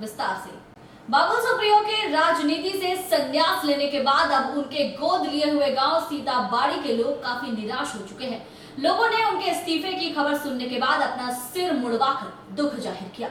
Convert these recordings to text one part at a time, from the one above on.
विस्तार से। बाबुल सुप्रियो के राजनीति से संन्यास लेने के बाद अब उनके गोद लिए हुए गांव सीताबाड़ी के लोग काफी निराश हो चुके हैं। लोगों ने उनके इस्तीफे की खबर सुनने के बाद अपना सिर मुड़वाकर दुख जाहिर किया।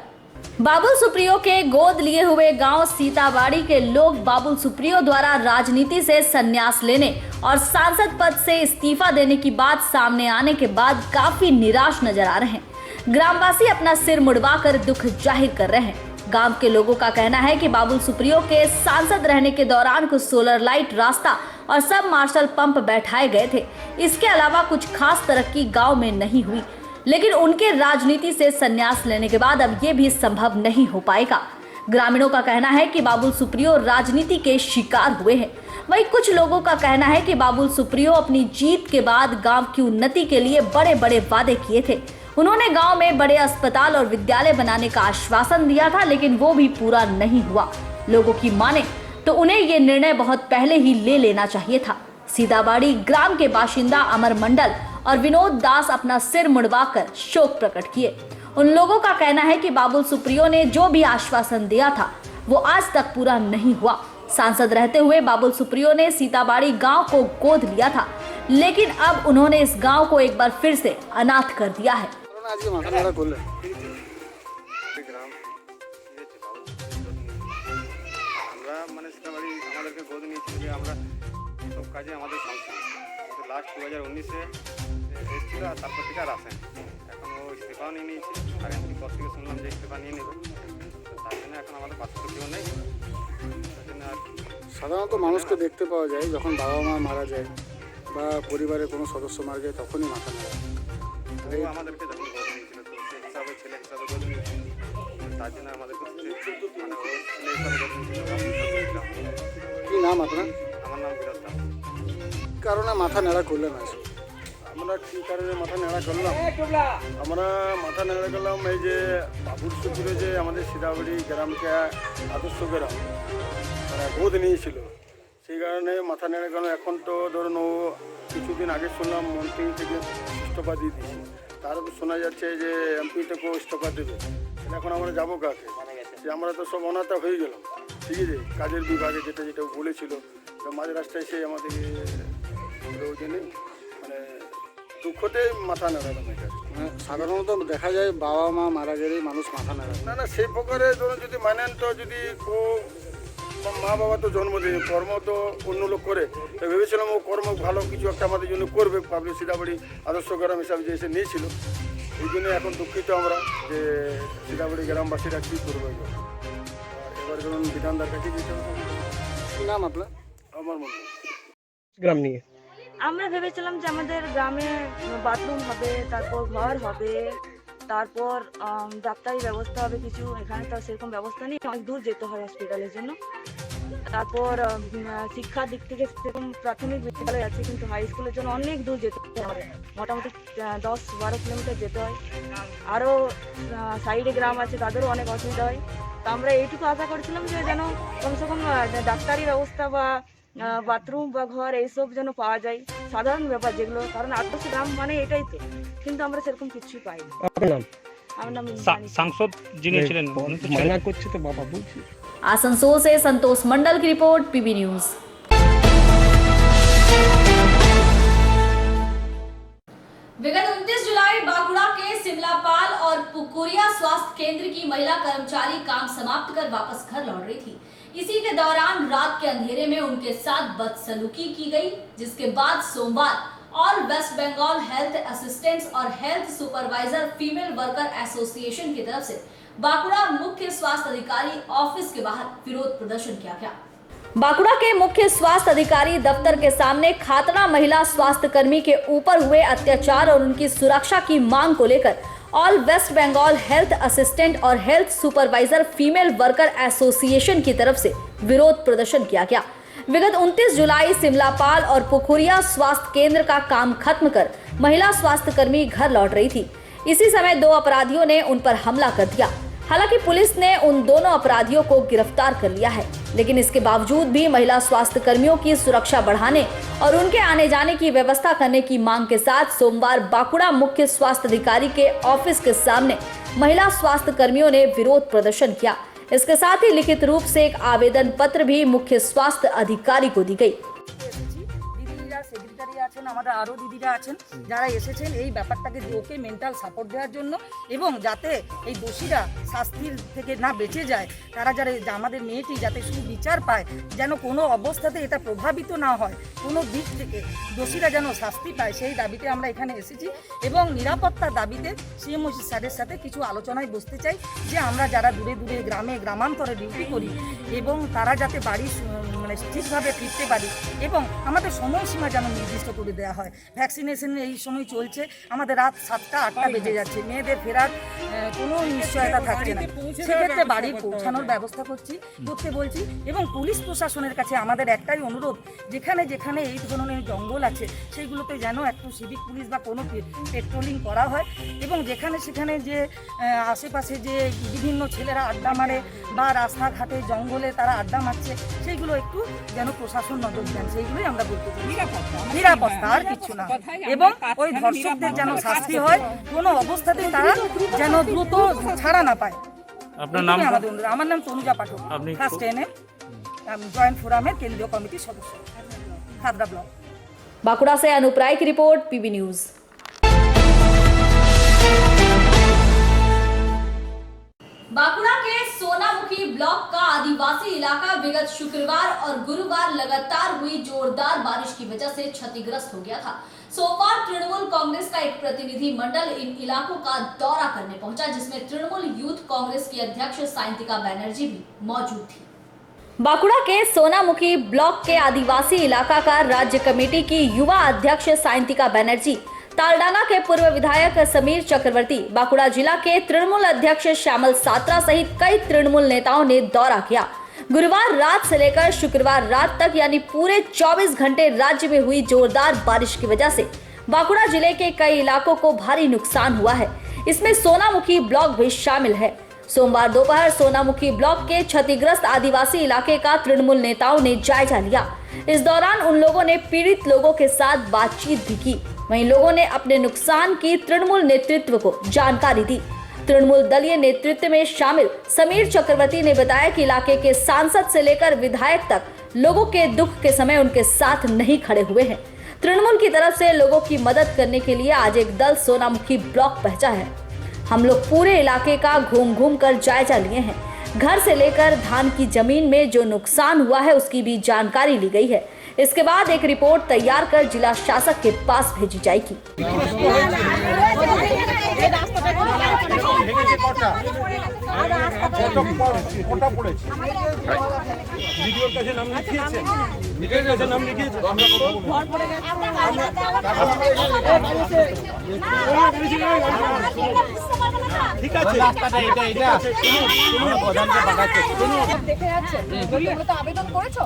बाबुल सुप्रियो के गोद लिए हुए गांव सीताबाड़ी के लोग बाबुल सुप्रियो द्वारा राजनीति से संन्यास लेने और सांसद पद से इस्तीफा देने की बात सामने आने के बाद काफी निराश नजर आ रहे हैं। ग्रामवासी अपना सिर मुड़वाकर दुख जाहिर कर रहे हैं। गांव के लोगों का कहना है कि बाबुल सुप्रियो के सांसद रहने के दौरान कुछ सोलर लाइट, रास्ता और सब मार्शल पंप बैठाए गए थे। इसके अलावा कुछ खास तरक्की गांव में नहीं हुई, लेकिन उनके राजनीति से संन्यास लेने के बाद अब ये भी संभव नहीं हो पाएगा। ग्रामीणों का कहना है कि बाबुल सुप्रियो राजनीति के शिकार हुए हैं। वहीं कुछ लोगों का कहना है कि बाबुल सुप्रियो अपनी जीत के बाद गांव की उन्नति के लिए बड़े बड़े वादे किए थे। उन्होंने गांव में बड़े अस्पताल और विद्यालय बनाने का आश्वासन दिया था, लेकिन वो भी पूरा नहीं हुआ। लोगों की माने तो उन्हें ये निर्णय बहुत पहले ही ले लेना चाहिए था। सीताबाड़ी ग्राम के बाशिंदा अमर मंडल और विनोद दास अपना सिर मुड़वाकर शोक प्रकट किए। उन लोगों का कहना है कि बाबुल सुप्रियो ने जो भी आश्वासन दिया था वो आज तक पूरा नहीं हुआ। सांसद रहते हुए बाबुल सुप्रियो ने सीताबाड़ी गांव को गोद लिया था, लेकिन अब उन्होंने इस गांव को एक बार फिर से अनाथ कर दिया है। কাজে আমাদের লাস্ট 2019-এ এসেছিল, আর তারপর থেকে আর আসেন। এখন ও ইস্তেফাও নিয়ে নিয়েছে, আর এমপি পদ থেকে শুনলাম যে ইস্তেফা নিয়ে নেবে। তার জন্য এখন আমাদের পাশে তো কেউ নেই। তার জন্য আর সাধারণত মানুষকে দেখতে পাওয়া যায় যখন বাবা মা মারা যায় বা পরিবারের কোনো সদস্য মারা যায় তখনই মাথা নাড়া। ও আমাদেরকে যখন গোদ নিয়েছিল তো সেই হিসাবে ছেলে হিসাবে গোদ নিয়েছিল। তার জন্য আমাদেরকে মানে ও ছেলে হিসাবে গোদ নিয়েছিল। কী নাম আপনার? আমার নাম বিরাজ দাস। কারণে মাথা নাড়া করলেন আছে? আমরা কী কারণে মাথা নেড়া করলাম? আমরা মাথা নেড়া করলাম এই যে বাবুল সুপ্রিয় যে আমাদের সীতাবাড়ি গ্রামকে আদর্শ গ্রাম গোদ নিয়েছিল, সেই কারণে মাথা নেড়া করলাম। এখন তো ধরুন ও কিছুদিন আগে শুনলাম মন্ত্রী থেকে ইস্তফা দিয়ে দিয়েছে, তারপর শোনা যাচ্ছে যে এমপি থেকেও ইস্তফা দেবে। এখন আমরা যাবো কাকে? যে আমরা তো সব অনাথা হয়ে গেলাম, ঠিক আছে, কাজের বিভাগে যেটা যেটা বলেছিল মাঝ রাস্তায় এসে আমাদেরকে ওই জন্যে মানে দুঃখতে মাথা নাড়ালাম। এটা সাধারণত দেখা যায় বাবা মা মারা গেলেই মানুষ মাথা নাড়ায়। না না, সেই প্রকারে ধরুন যদি মানেন তো যদি মা বাবা তো জন্ম দিয়ে কর্ম তো অন্য লোক করে, তো ভেবেছিলাম ও কর্ম ভালো কিছু একটা আমাদের জন্য করবে। পাবলিক সীতাবাড়ি আদর্শ গ্রাম হিসাবে যে এসে নিয়েছিল, এই জন্য এখন দুঃখিত আমরা যে সীতাবাড়ি গ্রামবাসীরা কী করবো। এবার ধরুন বিধানদার কাছে যেতে হবে। কী নাম আপনার? আমার মনে গ্রাম নিয়ে আমরা ভেবেছিলাম যে আমাদের গ্রামে বাথরুম হবে, তারপর ঘর হবে, তারপর ডাক্তারি ব্যবস্থা হবে কিছু। এখানে তো সেরকম ব্যবস্থা নেই, অনেক দূর যেতে হয় হসপিটালের জন্য। তারপর শিক্ষার দিক থেকে সেরকম প্রাথমিক বিদ্যালয় আছে, কিন্তু হাই স্কুলের জন্য অনেক দূর যেতে হয়, মোটামুটি 10-12 কিলোমিটার যেতে হয়। আরও সাইডে গ্রাম আছে, তাদেরও অনেক অসুবিধা হয়। তো আমরা এইটুকু আশা করছিলাম যে যেন কমসে কম ডাক্তারি ব্যবস্থা বা বাথরুম বা ঘর এইসব যেন পাওয়া যায়, সাধারণ ব্যাপার যেগুলো, কারণ আদর্শ গ্রাম মানে এটাই তো, কিন্তু আমরা সেরকম কিছুই পাইনি। আপনার নাম? আমার নাম सांसद যিনি ছিলেন মানা করছে তো বাবা বলছি। आसनसोल से संतोष मंडल की रिपोर्ट, पीबी न्यूज। विगत 29 जुलाई बांकुड़ा के सिमलापाल और पुकुरिया स्वास्थ्य केंद्र की महिला कर्मचारी काम समाप्त कर वापस घर लौट रही थी। इसी के दौरान रात के अंधेरे में उनके साथ बदसलूकी की गई, जिसके बाद सोमवार all West Bengal health assistants और health supervisor female worker association की तरफ से बांकुड़ा मुख्य स्वास्थ्य अधिकारी ऑफिस के बाहर विरोध प्रदर्शन किया गया। बांकुड़ा के मुख्य स्वास्थ्य अधिकारी दफ्तर के सामने खातरा महिला स्वास्थ्य कर्मी के ऊपर हुए अत्याचार और उनकी सुरक्षा की मांग को लेकर all West Bengal health assistant और health supervisor female worker association की तरफ से विरोध प्रदर्शन किया गया। विगत 29 जुलाई सिमलापाल और पुखुरिया स्वास्थ्य केंद्र का काम खत्म कर महिला स्वास्थ्य कर्मी घर लौट रही थी। इसी समय 2 अपराधियों ने उन पर हमला कर दिया। हालांकि पुलिस ने उन दोनों अपराधियों को गिरफ्तार कर लिया है, लेकिन इसके बावजूद भी महिला स्वास्थ्य कर्मियों की सुरक्षा बढ़ाने और उनके आने जाने की व्यवस्था करने की मांग के साथ सोमवार बांकुड़ा मुख्य स्वास्थ्य अधिकारी के ऑफिस के सामने महिला स्वास्थ्य कर्मियों ने विरोध प्रदर्शन किया। इसके साथ ही लिखित रूप से एक आवेदन पत्र भी मुख्य स्वास्थ्य अधिकारी को दी गई। দিদিরা সেক্রেটারি আছেন, আমাদের আরও দিদিরা আছেন যারা এসেছেন এই ব্যাপারটাকে ওকে মেন্টাল সাপোর্ট দেওয়ার জন্য এবং যাতে এই দোষীরা শাস্তির থেকে না বেঁচে যায়, তারা যারা আমাদের মেয়েটি যাতে সুবিচার পায়, যেন কোনো অবস্থাতে এটা প্রভাবিত না হয়, কোনো দিক থেকে দোষীরা যেন শাস্তি পায়, সেই দাবিতে আমরা এখানে এসেছি এবং নিরাপত্তার দাবিতে সিএমও স্যারের সাথে কিছু আলোচনায় বসতে চাই যে আমরা যারা দূরে দূরে গ্রামে গ্রামান্তরে ডিউটি করি এবং তারা যাতে বাড়ি মানে ঠিকভাবে ফিরতে পারি এবং আমাদের সময়সীমা যেন নির্দিষ্ট করে দেওয়া হয়। ভ্যাকসিনেশন এই সময় চলছে, আমাদের রাত 7টা 8টা বেজে যাচ্ছে, মেয়েদের ফেরার কোনো নিশ্চয়তা থাকছে না, সেক্ষেত্রে বাড়ি পৌঁছানোর ব্যবস্থা করতে বলছি এবং পুলিশ প্রশাসনের কাছে আমাদের একটাই অনুরোধ, যেখানে যেখানে এই ধরনের জঙ্গল আছে সেইগুলোতে যেন একটু সিভিক পুলিশ বা কোনো পেট্রোলিং করা হয় এবং যেখানে সেখানে যে আশেপাশে যে বিভিন্ন ছেলেরা আড্ডা মারে বা রাস্তাঘাটে জঙ্গলে তারা আড্ডা মারছে সেইগুলো একটু যেন প্রশাসন নজর দেন, সেইগুলোই আমরা বলতে চাই। নিরাপত্তা আর কিছু না, এবং ওই ধর্ষকদের যেন শাস্তি হয়, কোনো অবস্থাতেই তারা যেন দ্রুত ছাড়া না পায়। আপনার নাম? আমার নাম তনুজা পাঠক, ফার্স্ট এনএম, জয়েন্ট ফোরামের কেন্দ্রীয় কমিটির সদস্য, খাদরা ব্লক। बांकुड़ा से अनूप राय की रिपोर्ट, पीबी न्यूज। बांकुड़ा के सोनामुखी ब्लॉक का आदिवासी इलाका विगत शुक्रवार और गुरुवार लगातार हुई जोरदार बारिश की वजह से क्षतिग्रस्त हो गया था। सोमवार तृणमूल कांग्रेस का एक प्रतिनिधि मंडल इन इलाकों का दौरा करने पहुंचा, जिसमें तृणमूल यूथ कांग्रेस की अध्यक्ष साइंतिका बनर्जी भी मौजूद थी। बांकुड़ा के सोनामुखी ब्लॉक के आदिवासी इलाका का राज्य कमेटी की युवा अध्यक्ष साइंतिका बनर्जी, तालडाना के पूर्व विधायक समीर चक्रवर्ती, बांकुड़ा जिला के तृणमूल अध्यक्ष श्यामल सात्रा सहित कई तृणमूल नेताओं ने दौरा किया। गुरुवार रात से लेकर शुक्रवार रात तक यानी पूरे 24 घंटे राज्य में हुई जोरदार बारिश की वजह से बांकुड़ा जिले के कई इलाकों को भारी नुकसान हुआ है। इसमें सोनामुखी ब्लॉक भी शामिल है। सोमवार दोपहर सोनामुखी ब्लॉक के क्षतिग्रस्त आदिवासी इलाके का तृणमूल नेताओं ने जायजा लिया। इस दौरान उन लोगों ने पीड़ित लोगों के साथ बातचीत भी की। वहीं लोगों ने अपने नुकसान की तृणमूल नेतृत्व को जानकारी दी। तृणमूल दलीय नेतृत्व में शामिल समीर चक्रवर्ती ने बताया कि इलाके के सांसद से लेकर विधायक तक लोगों के दुख के समय उनके साथ नहीं खड़े हुए हैं। तृणमूल की तरफ से लोगों की मदद करने के लिए आज एक दल सोनामुखी ब्लॉक पहुंचा है। हम लोग पूरे इलाके का घूम घूम कर जायजा लिए हैं। घर से लेकर धान की जमीन में जो नुकसान हुआ है उसकी भी जानकारी ली गई है। इसके बाद एक रिपोर्ट तैयार कर जिला शासक के पास भेजी जाएगी। ঠিক আছে, রাস্তাটা এটা প্রধানকে পাঠাচ্ছে। আবেদন করেছো?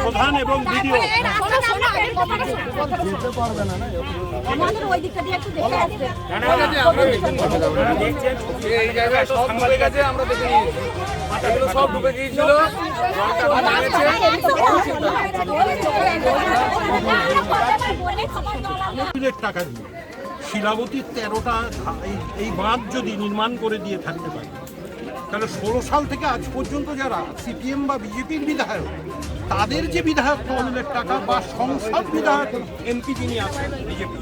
প্রধান এবং ভিডিও আমাদের ওই দিকটা দিয়ে একটু দেখে আসবে। এই জায়গায় সব ডুবে গেছে, আমরা দেখে নিয়েছি, এগুলো সব ডুবে গিয়েছিল। টাকা দিয়ে শিলাবতীর 13টা এই বাঁধ যদি নির্মাণ করে দিয়ে থাকতে পারে, তাহলে 16 সাল থেকে আজ পর্যন্ত যারা সিপিএম বা বিজেপির বিধায়ক, তাদের যে বিধায়ক তহবিলের টাকা বা সংসদ বিধায়ক এমপি যিনি আছেন বিজেপি,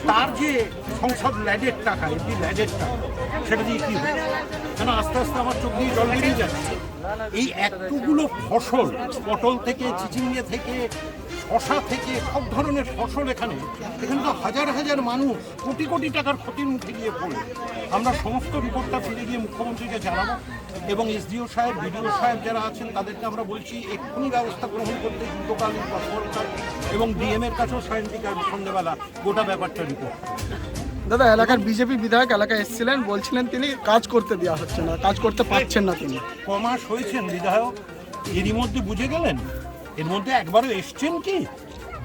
তার যে সংসদ ল্যাডের টাকা, এমপি ল্যাডের টাকা, সেটা দিয়ে কী হবে? কেন আস্তে আস্তে আমার চোখ দিয়ে জল বেরিয়ে যাচ্ছে। এই এতগুলো ফসল, পটল থেকে, চিচিঙ্গে থেকে, শশা থেকে, সব ধরনের ফসল এখানে তো হাজার হাজার মানুষ কোটি কোটি টাকার ক্ষতির মুখে গিয়ে পড়ে। আমরা সমস্ত রিপোর্টটা ফিরে গিয়ে মুখ্যমন্ত্রীকে জানাবো এবং এসডিও সাহেব, বিডিও সাহেব যারা আছেন তাদেরকে আমরা বলছি এক্ষুনি ব্যবস্থা গ্রহণ করতে, দ্রুতকালীন তৎপরতা, এবং ডিএমের কাছেও সায়েন্টিফিক সন্ধ্যেবেলা গোটা ব্যাপারটা রিপোর্ট। দাদা, এলাকার বিজেপি বিধায়ক এলাকায় এসেছিলেন, বলছিলেন তিনি কাজ করতে দেওয়া হচ্ছে না, কাজ করতে পারছেন না তিনি। কমাস হয়েছেন বিধায়ক, এরই মধ্যে বুঝে গেলেন? এর মধ্যে একবারও এসছেন কি?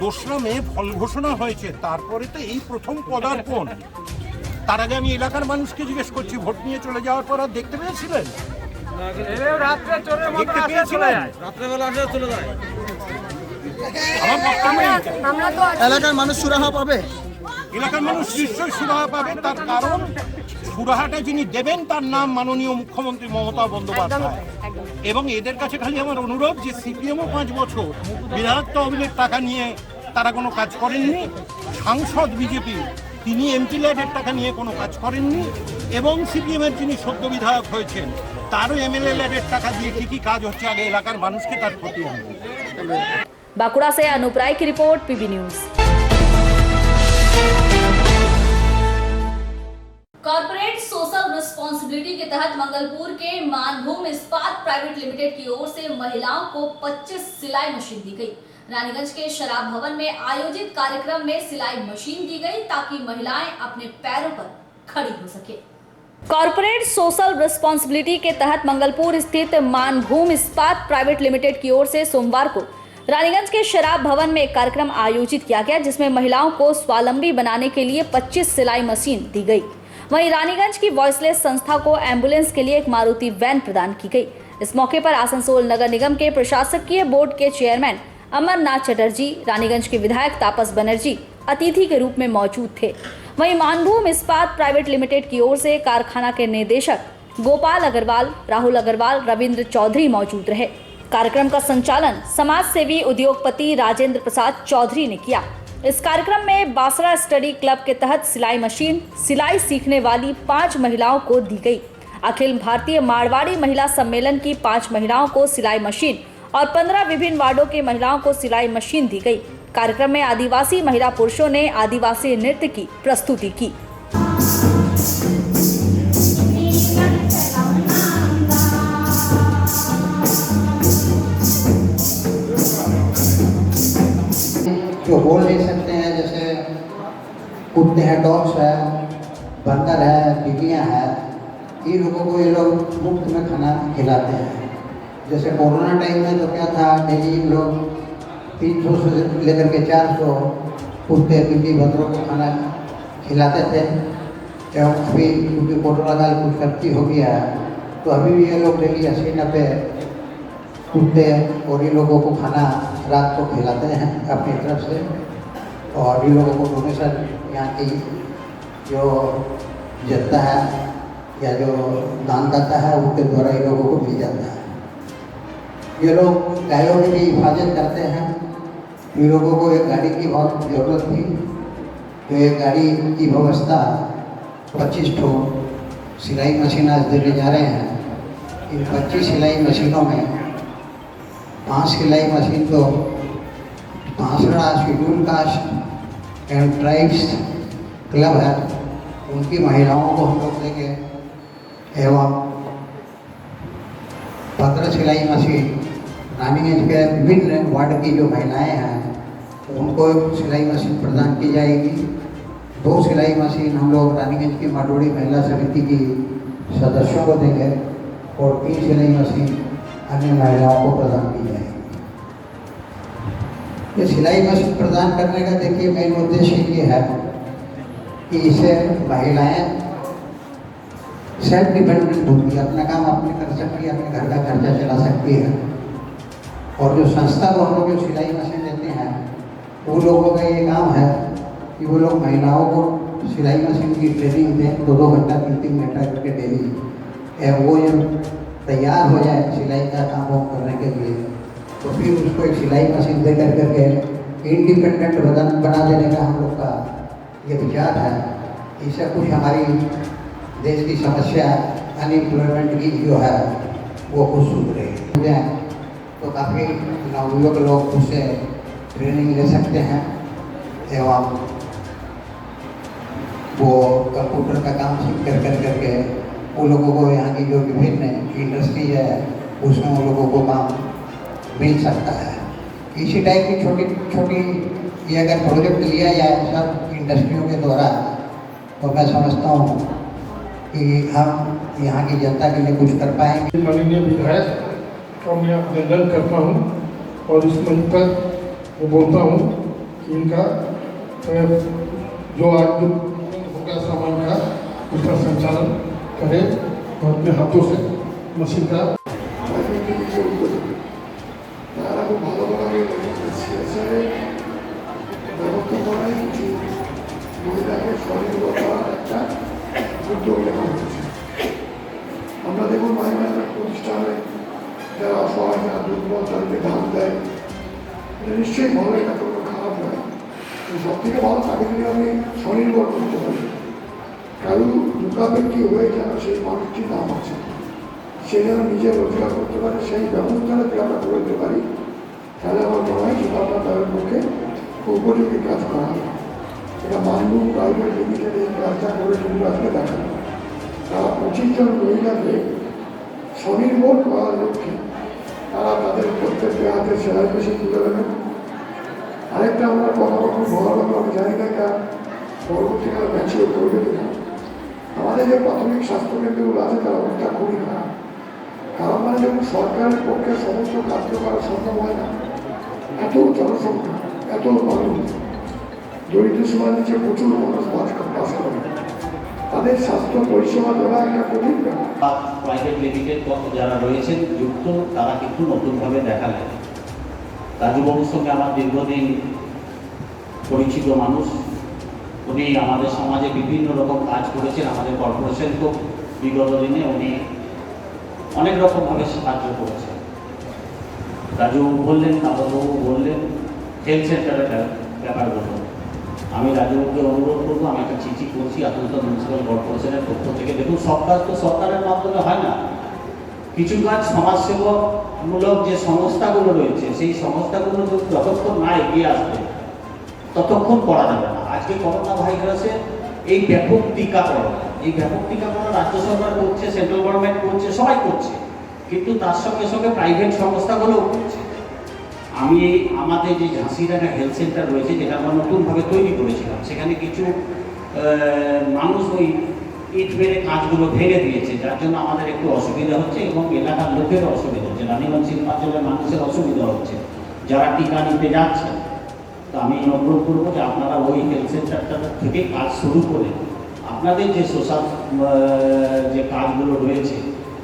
2রা মে ফল ঘোষণা হয়েছে, তারপরে তো এই প্রথম পদার্পণ। তার আগে আমি এলাকার মানুষকে জিজ্ঞেস করছি, ভোট নিয়ে চলে যাওয়ার পর আর দেখতে পেয়েছিলেন? দেখতে পেয়েছিলেন? এলাকার মানুষ সুরাহা পাবে? এলাকার মানুষ নিশ্চয়ই সুরাহা পাবে। তার কারণ সুরাহাটা যিনি দেবেন তার নাম মাননীয় মুখ্যমন্ত্রী মমতা বন্দ্যোপাধ্যায়। এবং এদের কাছে খালি আমার অনুরোধ যে সিপিএমও 5 বছর বিধায়ক তহবিলের টাকা নিয়ে তারা কোনো কাজ করেননি, সাংসদ বিজেপি তিনি এমপি ল্যাডের টাকা নিয়ে কোনো কাজ করেননি, এবং সিপিএমের যিনি সদ্য বিধায়ক হয়েছেন তারও এমএলএ ল্যাডের টাকা দিয়ে কী কী কাজ হচ্ছে আগে এলাকার মানুষকে তার ক্ষতি হবে। बांकुड़ा से अनूप राय की रिपोर्ट, PB news. Corporate social responsibility के तहत मंगलपुर के मानभूम इस्पात प्राइवेट लिमिटेड की ओर से महिलाओं को 25 सिलाई मशीन दी गई। रानीगंज के शराब भवन में आयोजित कार्यक्रम में सिलाई मशीन दी गई ताकि महिलाएं अपने पैरों पर खड़ी हो सके। कॉर्पोरेट सोशल रिस्पॉन्सिबिलिटी के तहत मंगलपुर स्थित मानभूम इस्पात प्राइवेट लिमिटेड की ओर से सोमवार को रानीगंज के शराब भवन में एक कार्यक्रम आयोजित किया गया, जिसमें महिलाओं को स्वावलंबी बनाने के लिए 25 सिलाई मशीन दी गई। वहीं रानीगंज की वॉइसलेस संस्था को एम्बुलेंस के लिए एक मारुति वैन प्रदान की गई। इस मौके पर आसनसोल नगर निगम के प्रशासकीय बोर्ड के चेयरमैन अमरनाथ चटर्जी, रानीगंज के विधायक तापस बनर्जी अतिथि के रूप में मौजूद थे। वहीं मानभूम इस्पात प्राइवेट लिमिटेड की ओर से कारखाना के निदेशक गोपाल अग्रवाल, राहुल अग्रवाल, रविंद्र चौधरी मौजूद रहे। कार्यक्रम का संचालन समाज सेवी उद्योगपति राजेंद्र प्रसाद चौधरी ने किया। इस कार्यक्रम में बासरा स्टडी क्लब के तहत सिलाई मशीन सिलाई सीखने वाली 5 महिलाओं को दी गई। अखिल भारतीय मारवाड़ी महिला सम्मेलन की 5 महिलाओं को सिलाई मशीन और 15 विभिन्न वार्डों के महिलाओं को सिलाई मशीन दी गई। कार्यक्रम में आदिवासी महिला पुरुषों ने आदिवासी नृत्य की प्रस्तुति की। जो बोल नहीं सकते हैं, जैसे कुत्ते हैं, डॉग्स है, बंदर है, बिल्लियाँ हैं, इन लोगों को ये लोग मुफ्त में खाना खिलाते हैं। जैसे कोरोना टाइम में तो क्या था, डेली लोग 300 से लेकर के 400 कुत्ते बिल्ली बंदरों को खाना खिलाते थे। एवं अभी क्योंकि कोरोना काल कुछ कमती हो गया है, तो अभी भी ये लोग डेली 80-90 कुत्ते और इन लोगों को खाना रात को खिलाते हैं अपनी तरफ से। और इन लोगों को डोनेशन यहाँ की जो जनता है या जो दान करता है उनके द्वारा इन लोगों को मिल जाता है। ये लोग गायों की भी हिफाजत करते हैं। इन लोगों को एक गाड़ी की बहुत ज़रूरत थी, तो एक गाड़ी की व्यवस्था 25 ठो सिलाई मशीन आज देने जा रहे हैं। इन 25 सिलाई मशीनों में 5 सिलाई मशीन तो Bansra schedule caste and tribes club है, उनकी महिलाओं को हम लोग देंगे। एवं 15 सिलाई मशीन रानीगंज के विभिन्न वार्ड की जो महिलाएं हैं उनको सिलाई मशीन प्रदान की जाएगी। 2 सिलाई मशीन हम लोग रानीगंज की माडोड़ी महिला समिति की सदस्यों को देंगे और 3 सिलाई मशीन अन्य महिलाओं को प्रदान की जाएगी। ये सिलाई मशीन प्रदान करने का देखिए मेन उद्देश्य ये है कि इससे महिलाएं सेल्फ डिपेंडेंट होती है, अपना काम अपने कर सकती है, अपने घर का खर्चा चला सकती है। और जो संस्था को हम लोग जो सिलाई मशीन देते हैं वो लोगों का ये काम है कि वो लोग महिलाओं को सिलाई मशीन की ट्रेनिंग दें 2-2 घंटा 3-3 घंटा करके डेली। वो जब तैयार हो जाए सिलाई का काम वो करने के लिए, तो फिर उसको एक सिलाई मशीन दे करके इंडिपेंडेंट बना देने का हम लोग का ये विचार है। इससे कुछ हमारी देश की समस्या अनएम्प्लॉयमेंट की जो है वो कुछ सुधरेगी। तो काफ़ी नवयुवक लोग उससे ट्रेनिंग ले सकते हैं एवं वो कंप्यूटर का काम सीख करके उन लोगों को यहाँ की जो विभिन्न इंडस्ट्री है उसमें उन लोगों को काम मिल सकता है। इसी टाइप की छोटी छोटी ये अगर प्रोजेक्ट लिया जाए सब इंडस्ट्रियों के द्वारा, तो मैं समझता हूँ कि हम यहाँ की जनता के लिए कुछ कर पाएंगे। माननीय विधायक का मैं अभिनंदन करता हूँ और इस मंच पर मैं बोलता हूँ कि इनका जो आज होगा सामान का उसका संचालन करें और अपने हाथों से मशीन का উদ্যোগ নেওয়া হয়েছে। আমরা দেখুন মাঝে মাঝে প্রতিষ্ঠানে যারা অসহায়, যারা দুর্বল, তাদেরকে দান দেয়, এটা নিশ্চয়ই ভালো, এটা কোনো খারাপ নয়। সব থেকে ভালো তাকে যদি আমি স্বনির্ভর করতে পারি, কারো দুর্গাপেক্ষী হয়ে যেন সেই মানুষটির নাম আছে, সে যেন নিজে রোজগার করতে পারে, সেই ব্যবস্থাটা যদি আমরা করে দিতে পারি, তাহলে আমার মনে হয় সেটা আপনার তাদের পক্ষে উপযোগী কাজ করা হবে। এটা মানবু প্রাইভেট লিমিটেড এই কাজটা করে কিন্তু আজকে দেখানো। তারা 25 জন মহিলাকে স্বনির্ভর করার লক্ষ্যে তারা তাদের প্রত্যেককে হাতে সেলাই মেশিন তুলে দেবেন। আরেকটা আমরা কথা বলবো, ভালো লাগলো, আমি জানি না এটা পরবর্তীকালে ম্যাচিওর করবে কিনা। আমাদের যে প্রাথমিক স্বাস্থ্যকেন্দ্রগুলো আছে তার অবস্থা খুবই খারাপ। কারণ মানে যখন সরকারের পক্ষে সমস্ত কাজ করা সম্ভব হয় না, এত জনসংখ্যা, এত মানুষ, দরিদ্র সীমার নিচে প্রচুর মানুষ বাস করে, তাদের স্বাস্থ্য পরিষেবা দেওয়া একটা কঠিন ব্যাপার। প্রাইভেট লিমিটেড যারা রয়েছেন যুক্ত, তারা কিন্তু নতুনভাবে দেখালেন। রাজুবাবুর সঙ্গে আমার দীর্ঘদিন পরিচিত মানুষ, উনি আমাদের সমাজে বিভিন্ন রকম কাজ করেছেন। আমাদের কর্পোরেশনকেও বিগত দিনে উনি অনেক রকমভাবে সাহায্য করেছেন। রাজু বললেন, দাদাবাবু বললেন হেলথ সেন্টারের ব্যাপারগুলো। আমি রাজুবাবুকে অনুরোধ করবো, আমি একটা চিঠি করছি আসানসোল মিউনিসিপ্যাল কর্পোরেশনের পক্ষ থেকে। দেখুন, সব কাজ তো সরকারের মাধ্যমে হয় না, কিছু কাজ সমাজসেবামূলক যে সংস্থাগুলো রয়েছে, সেই সংস্থাগুলো যতক্ষণ না এগিয়ে আসবে ততক্ষণ করা যাবে না। আজকে করোনা ভাইরাসের এই ব্যাপক টিকাকরণ, রাজ্য সরকার করছে, সেন্ট্রাল গভর্নমেন্ট করছে, সবাই করছে, কিন্তু তার সঙ্গে সঙ্গে প্রাইভেট সংস্থাগুলোও করছে। আমি আমাদের যে ঝাঁসিডাঙ্গা হেলথ সেন্টার রয়েছে, যেটা আমরা নতুনভাবে তৈরি করেছিলাম, সেখানে কিছু মানুষ ওই ইট মেরে কাজগুলো ভেঙে দিয়েছে, যার জন্য আমাদের একটু অসুবিধা হচ্ছে এবং এলাকার লোকেরও অসুবিধা হচ্ছে, রানীগঞ্জ শিল্পাঞ্চলের মানুষের অসুবিধা হচ্ছে যারা টিকা নিতে যাচ্ছে। তো আমি অনুরোধ করবো যে আপনারা ওই হেলথ সেন্টারটা থেকে কাজ শুরু করে আপনাদের যে সোশ্যাল যে কাজগুলো রয়েছে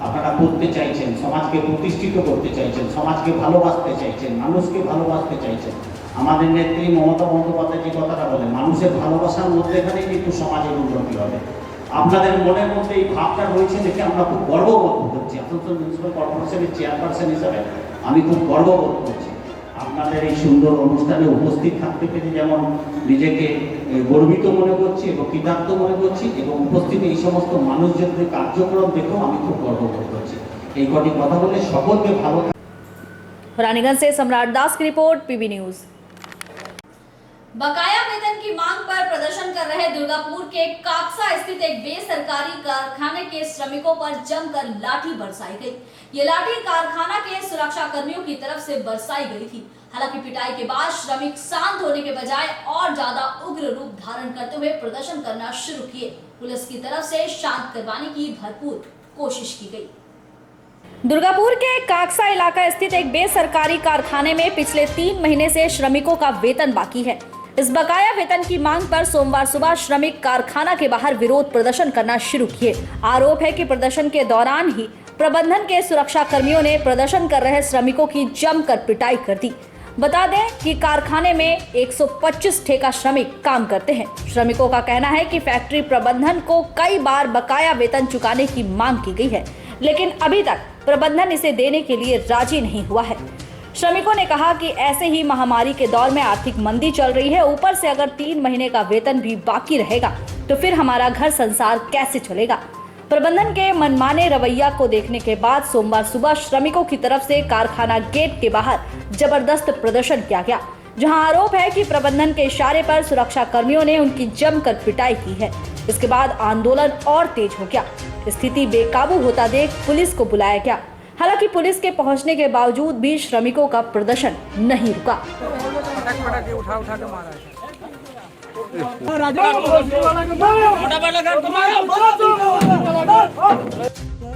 আপনারা করতে চাইছেন, সমাজকে প্রতিষ্ঠিত করতে চাইছেন, সমাজকে ভালোবাসতে চাইছেন, মানুষকে ভালোবাসতে চাইছেন। আমাদের নেত্রী মমতা বন্দ্যোপাধ্যায় যে কথাটা বলে, মানুষের ভালোবাসার মধ্যেখানেই কিন্তু সমাজের উন্নতি হবে। আপনাদের মনের মধ্যে এই ভাবটা রয়েছে দেখে আমরা খুব গর্ববোধ করছি। আসানসোল মিউনিসিপ্যাল কর্পোরেশনের চেয়ারপারসন হিসাবে আমি খুব গর্ববোধ করছি। আপনাদের এই সুন্দর অনুষ্ঠানে উপস্থিত থাকতে পেরে যেমন নিজেকে গর্বিত মনে করছি এবং কৃতার্থ মনে করছি, এবং উপস্থিত এই সমস্ত মানুষজনদের কার্যক্রম দেখেও আমি খুব গর্ববোধ করছি। এই কটি কথা বলে সকলকে ভালো। रानीगंज से सम्राट दास की रिपोर्ट, पीबी न्यूज। बकाया वेतन की मांग पर प्रदर्शन कर रहे दुर्गापुर के काकसा स्थित एक बेसरकारी कारखाने के श्रमिकों पर जमकर लाठी बरसाई गई। ये लाठी कारखाना के सुरक्षा कर्मियों की तरफ से बरसाई गई थी। हालांकि पिटाई के बाद श्रमिक शांत होने के बजाय और ज्यादा उग्र रूप धारण करते हुए प्रदर्शन करना शुरू किए। पुलिस की तरफ से शांत करवाने की भरपूर कोशिश की गई। दुर्गापुर के काकसा इलाका स्थित एक बेसरकारी कारखाने में पिछले 3 महीने से श्रमिकों का वेतन बाकी है। इस बकाया वेतन की मांग पर सोमवार सुबह श्रमिक कारखाना के बाहर विरोध प्रदर्शन करना शुरू किए। आरोप है कि प्रदर्शन के दौरान ही प्रबंधन के सुरक्षा कर्मियों ने प्रदर्शन कर रहे श्रमिकों की जमकर पिटाई कर दी। बता दें कि कारखाने में 125 ठेका श्रमिक काम करते हैं। श्रमिकों का कहना है कि फैक्ट्री प्रबंधन को कई बार बकाया वेतन चुकाने की मांग की गई है, लेकिन अभी तक प्रबंधन इसे देने के लिए राजी नहीं हुआ है। श्रमिकों ने कहा कि ऐसे ही महामारी के दौर में आर्थिक मंदी चल रही है, ऊपर से अगर 3 महीने का वेतन भी बाकी रहेगा तो फिर हमारा घर संसार कैसे चलेगा। प्रबंधन के मनमाने रवैया को देखने के बाद सोमवार सुबह श्रमिकों की तरफ से कारखाना गेट के बाहर जबरदस्त प्रदर्शन किया गया, जहां आरोप है कि प्रबंधन के इशारे पर सुरक्षा कर्मियों ने उनकी जमकर पिटाई की है। इसके बाद आंदोलन और तेज हो गया। स्थिति बेकाबू होता देख पुलिस को बुलाया गया। हालांकि पुलिस के पहुंचने के बावजूद भी श्रमिकों का प्रदर्शन नहीं रुका।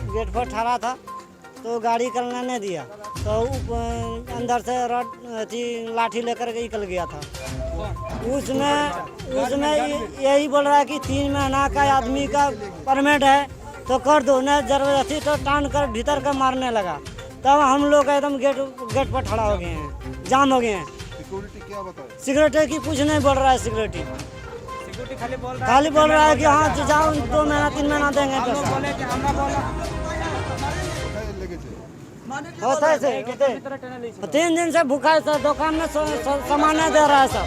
गेट पर ठहरा था तो गाड़ी निकलने नहीं दिया, तो अंदर से रड लाठी लेकर निकल गया था। उसमें यही बोल रहा है कि 3 महीना का आदमी का परमिट है तो कर दो, न जरूरत थी तो टान कर भीतर का मारने लगा। तब हम लोग एकदम गेट पर खड़ा हो गए हैं, जाम हो गए हैं। सिक्योरिटी क्या बताए? सिक्योरिटी की कुछ नहीं बोल रहा है। सिक्योरिटी खाली बोल रहा है कि हाँ जाओ 2 महीना 3 महीना देंगे होता है सर 3 दिन से भूखा है सर, दुकान में सामान नहीं दे रहा है सर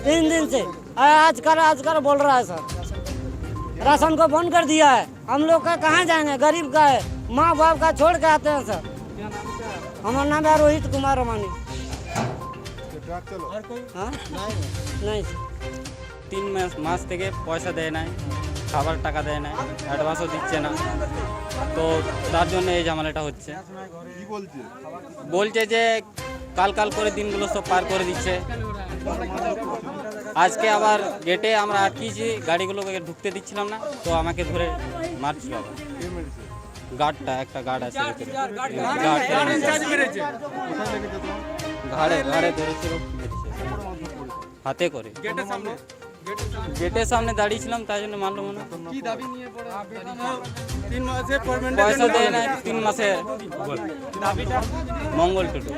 3 दिन से। आज कर बोल रहा है सर, राशन को बंद कर दिया है। हम लोग का कहाँ जाएंगे, गरीब का है, माँ बाप का छोड़ के आते हैं सर। हमारा नाम है रोहित कुमार रमानी। हाँ नहीं 3 মাস থেকে পয়সা দেয় নাই, খাবার টাকা দেয় নাই, অ্যাডভান্সও দিচ্ছে না, তো তার জন্য এই ঝামেলাটা হচ্ছে। বলছে যে কাল করে দিনগুলো সব পার করে দিচ্ছে। আজকে আবার গেটে আমরা আটকিয়েছি, গাড়িগুলোকে ঢুকতে দিচ্ছিলাম না, তো আমাকে ধরে মারছিল আবার। গার্ডটা একটা গার্ড আছে ঘাড়ে ধরেছিল, হাতে করে গেটের সামনে দাঁড়িয়েছিলাম, তাই জন্য মারলো মনে হয়। পয়সা দেয় না 3 মাসে। মঙ্গল টুটু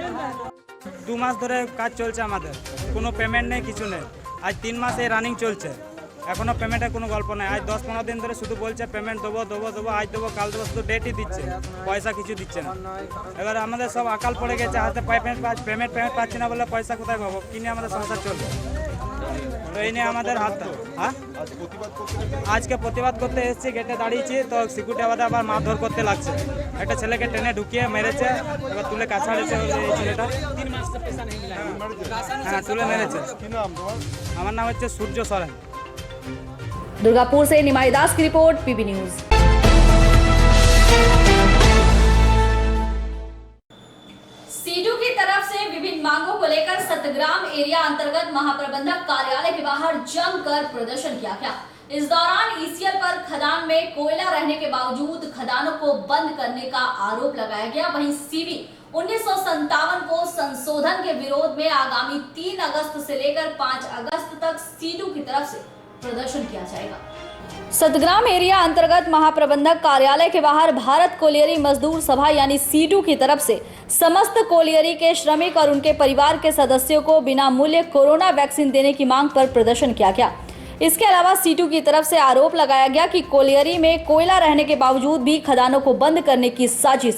2 মাস ধরে কাজ চলছে আমাদের, কোনো পেমেন্ট নেই, কিছু নেই। আজ 3 মাসে রানিং চলছে, এখনো পেমেন্টের কোনো গল্প নেই। আজ 10-15 দিন ধরে শুধু বলছে পেমেন্ট দেবো, আজ দেবো, কাল দেবো, শুধু ডেটই দিচ্ছে, পয়সা কিছু দিচ্ছে না। এবার আমাদের সব আকাল পড়ে গেছে, হাতে পেমেন্ট পাচ্ছি না বলে পয়সা কোথায় পাবো, কি নিয়ে আমাদের সংসার চলবে? তো এই নিয়ে আমাদের হাতটা। হ্যাঁ আজকে প্রতিবাদ করতে এসেছি, গেটে দাঁড়িয়েছি, তো সিকিউরিটি আবার মারধর করতে লাগছে। একটা ছেলেকে টেনে ঢুকিয়ে মেরেছে, এবার তুলে কাছাড়েছে এই ছেলেটা। হ্যাঁ তুলে মেরেছে। আমার নাম হচ্ছে সূর্য সরেন। दुर्गापुर से निमाई दास की रिपोर्ट, पीबी न्यूज। सीडू की तरफ से विभिन्न मांगों को लेकर सतग्राम एरिया अंतर्गत महाप्रबंधक कार्यालय के बाहर जमकर प्रदर्शन किया गया। इस दौरान ईसीएल पर खदान में कोयला रहने के बावजूद खदानों को बंद करने का आरोप लगाया गया। वहीं सीवी 1957 को संशोधन के विरोध में आगामी 3 अगस्त से लेकर 5 अगस्त तक सीडू की तरफ से प्रदर्शन किया जाएगा। सतग्राम एरिया अंतर्गत महाप्रबंधक कार्यालय के बाहर भारत कोलियरी मजदूर सभा यानी सीटू की तरफ से समस्त कोलियरी के श्रमिक और उनके परिवार के सदस्यों को बिना मूल्य कोरोना वैक्सीन देने की मांग पर प्रदर्शन किया गया। इसके अलावा सीटू की तरफ से आरोप लगाया गया कि कोलियरी में कोयला रहने के बावजूद भी खदानों को बंद करने की साजिश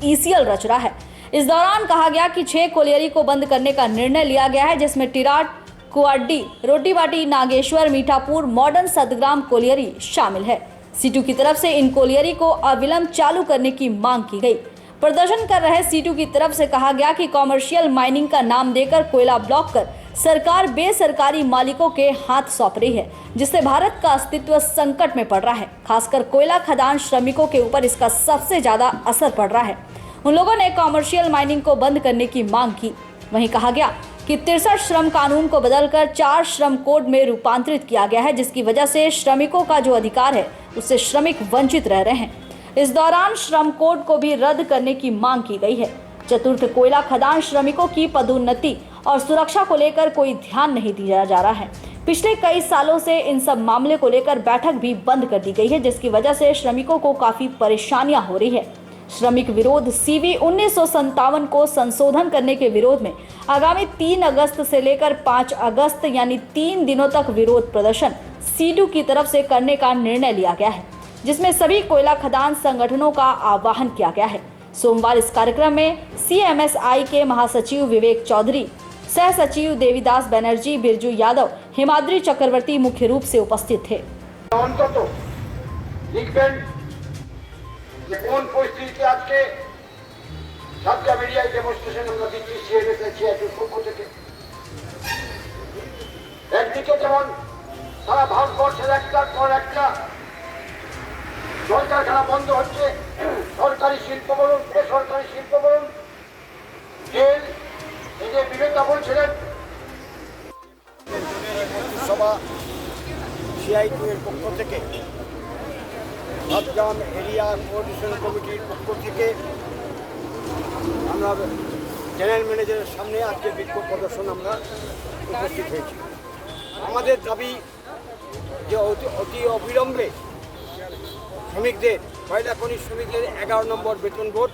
ईसीएल रच रहा है। इस दौरान कहा गया कि 6 कोलियरी को बंद करने का निर्णय लिया गया है, जिसमें टिराट, कुआडी, रोटीबाटी, नागेश्वर, मीठापुर, मॉडर्न, सतग्राम कोलियरी शामिल है। सीटू की तरफ से इन कोलियरी को अविलंब चालू करने की मांग की गई। प्रदर्शन कर रहे सीटू की तरफ से कहा गया कि कॉमर्शियल माइनिंग का नाम देकर कोयला ब्लॉक कर सरकार बेसरकारी मालिकों के हाथ सौंप रही है, जिससे भारत का अस्तित्व संकट में पड़ रहा है। खासकर कोयला खदान श्रमिकों के ऊपर इसका सबसे ज्यादा असर पड़ रहा है। उन लोगों ने कॉमर्शियल माइनिंग को बंद करने की मांग की। वहीं कहा गया कि 63 श्रम कानून को बदलकर 4 श्रम कोड में रूपांतरित किया गया है, जिसकी वजह से श्रमिकों का जो अधिकार है उससे श्रमिक वंचित रह रहे हैं। इस दौरान श्रम कोड को भी रद्द करने की मांग की गई है। चतुर्थ कोयला खदान श्रमिकों की पदोन्नति और सुरक्षा को लेकर कोई ध्यान नहीं दिया जा रहा है। पिछले कई सालों से इन सब मामले को लेकर बैठक भी बंद कर दी गई है, जिसकी वजह से श्रमिकों को काफी परेशानियां हो रही है। श्रमिक विरोध सीवी 1957 को संशोधन करने के विरोध में आगामी 3 अगस्त से लेकर 5 अगस्त यानी 3 दिनों तक विरोध प्रदर्शन सीटू की तरफ से करने का निर्णय लिया गया है, जिसमें सभी कोयला खदान संगठनों का आह्वान किया गया है। सोमवार इस कार्यक्रम में CMSI के महासचिव विवेक चौधरी, सह सचिव देवीदास बनर्जी, बिरजू यादव, हिमाद्री चक्रवर्ती मुख्य रूप से उपस्थित थे। কোন পরিস্থিতিতে আজকে সাতটা মিডিয়ায় ডেমনস্ট্রেশন আমরা দিচ্ছি সিএমএসের পক্ষ থেকে। একদিকে যেমন সারা ভারতবর্ষের একটার পর একটা কলকারখানা বন্ধ হচ্ছে, সরকারি শিল্প বলুন, বেসরকারি শিল্প বলুন, জেল, এই যে বিবেকা বলছিলেন সভা সিআইটি এর পক্ষ থেকে, সাতগ্রাম এরিয়া কোঅর্ডিনেশন কমিটির পক্ষ থেকে আমরা জেনারেল ম্যানেজারের সামনে আজকে বিক্ষোভ প্রদর্শন আমরা উপস্থিত হয়েছি। আমাদের দাবি যে অতি অবিলম্বে শ্রমিকদের, কয়লা খনি শ্রমিকদের 11 নম্বর বেতন বোর্ড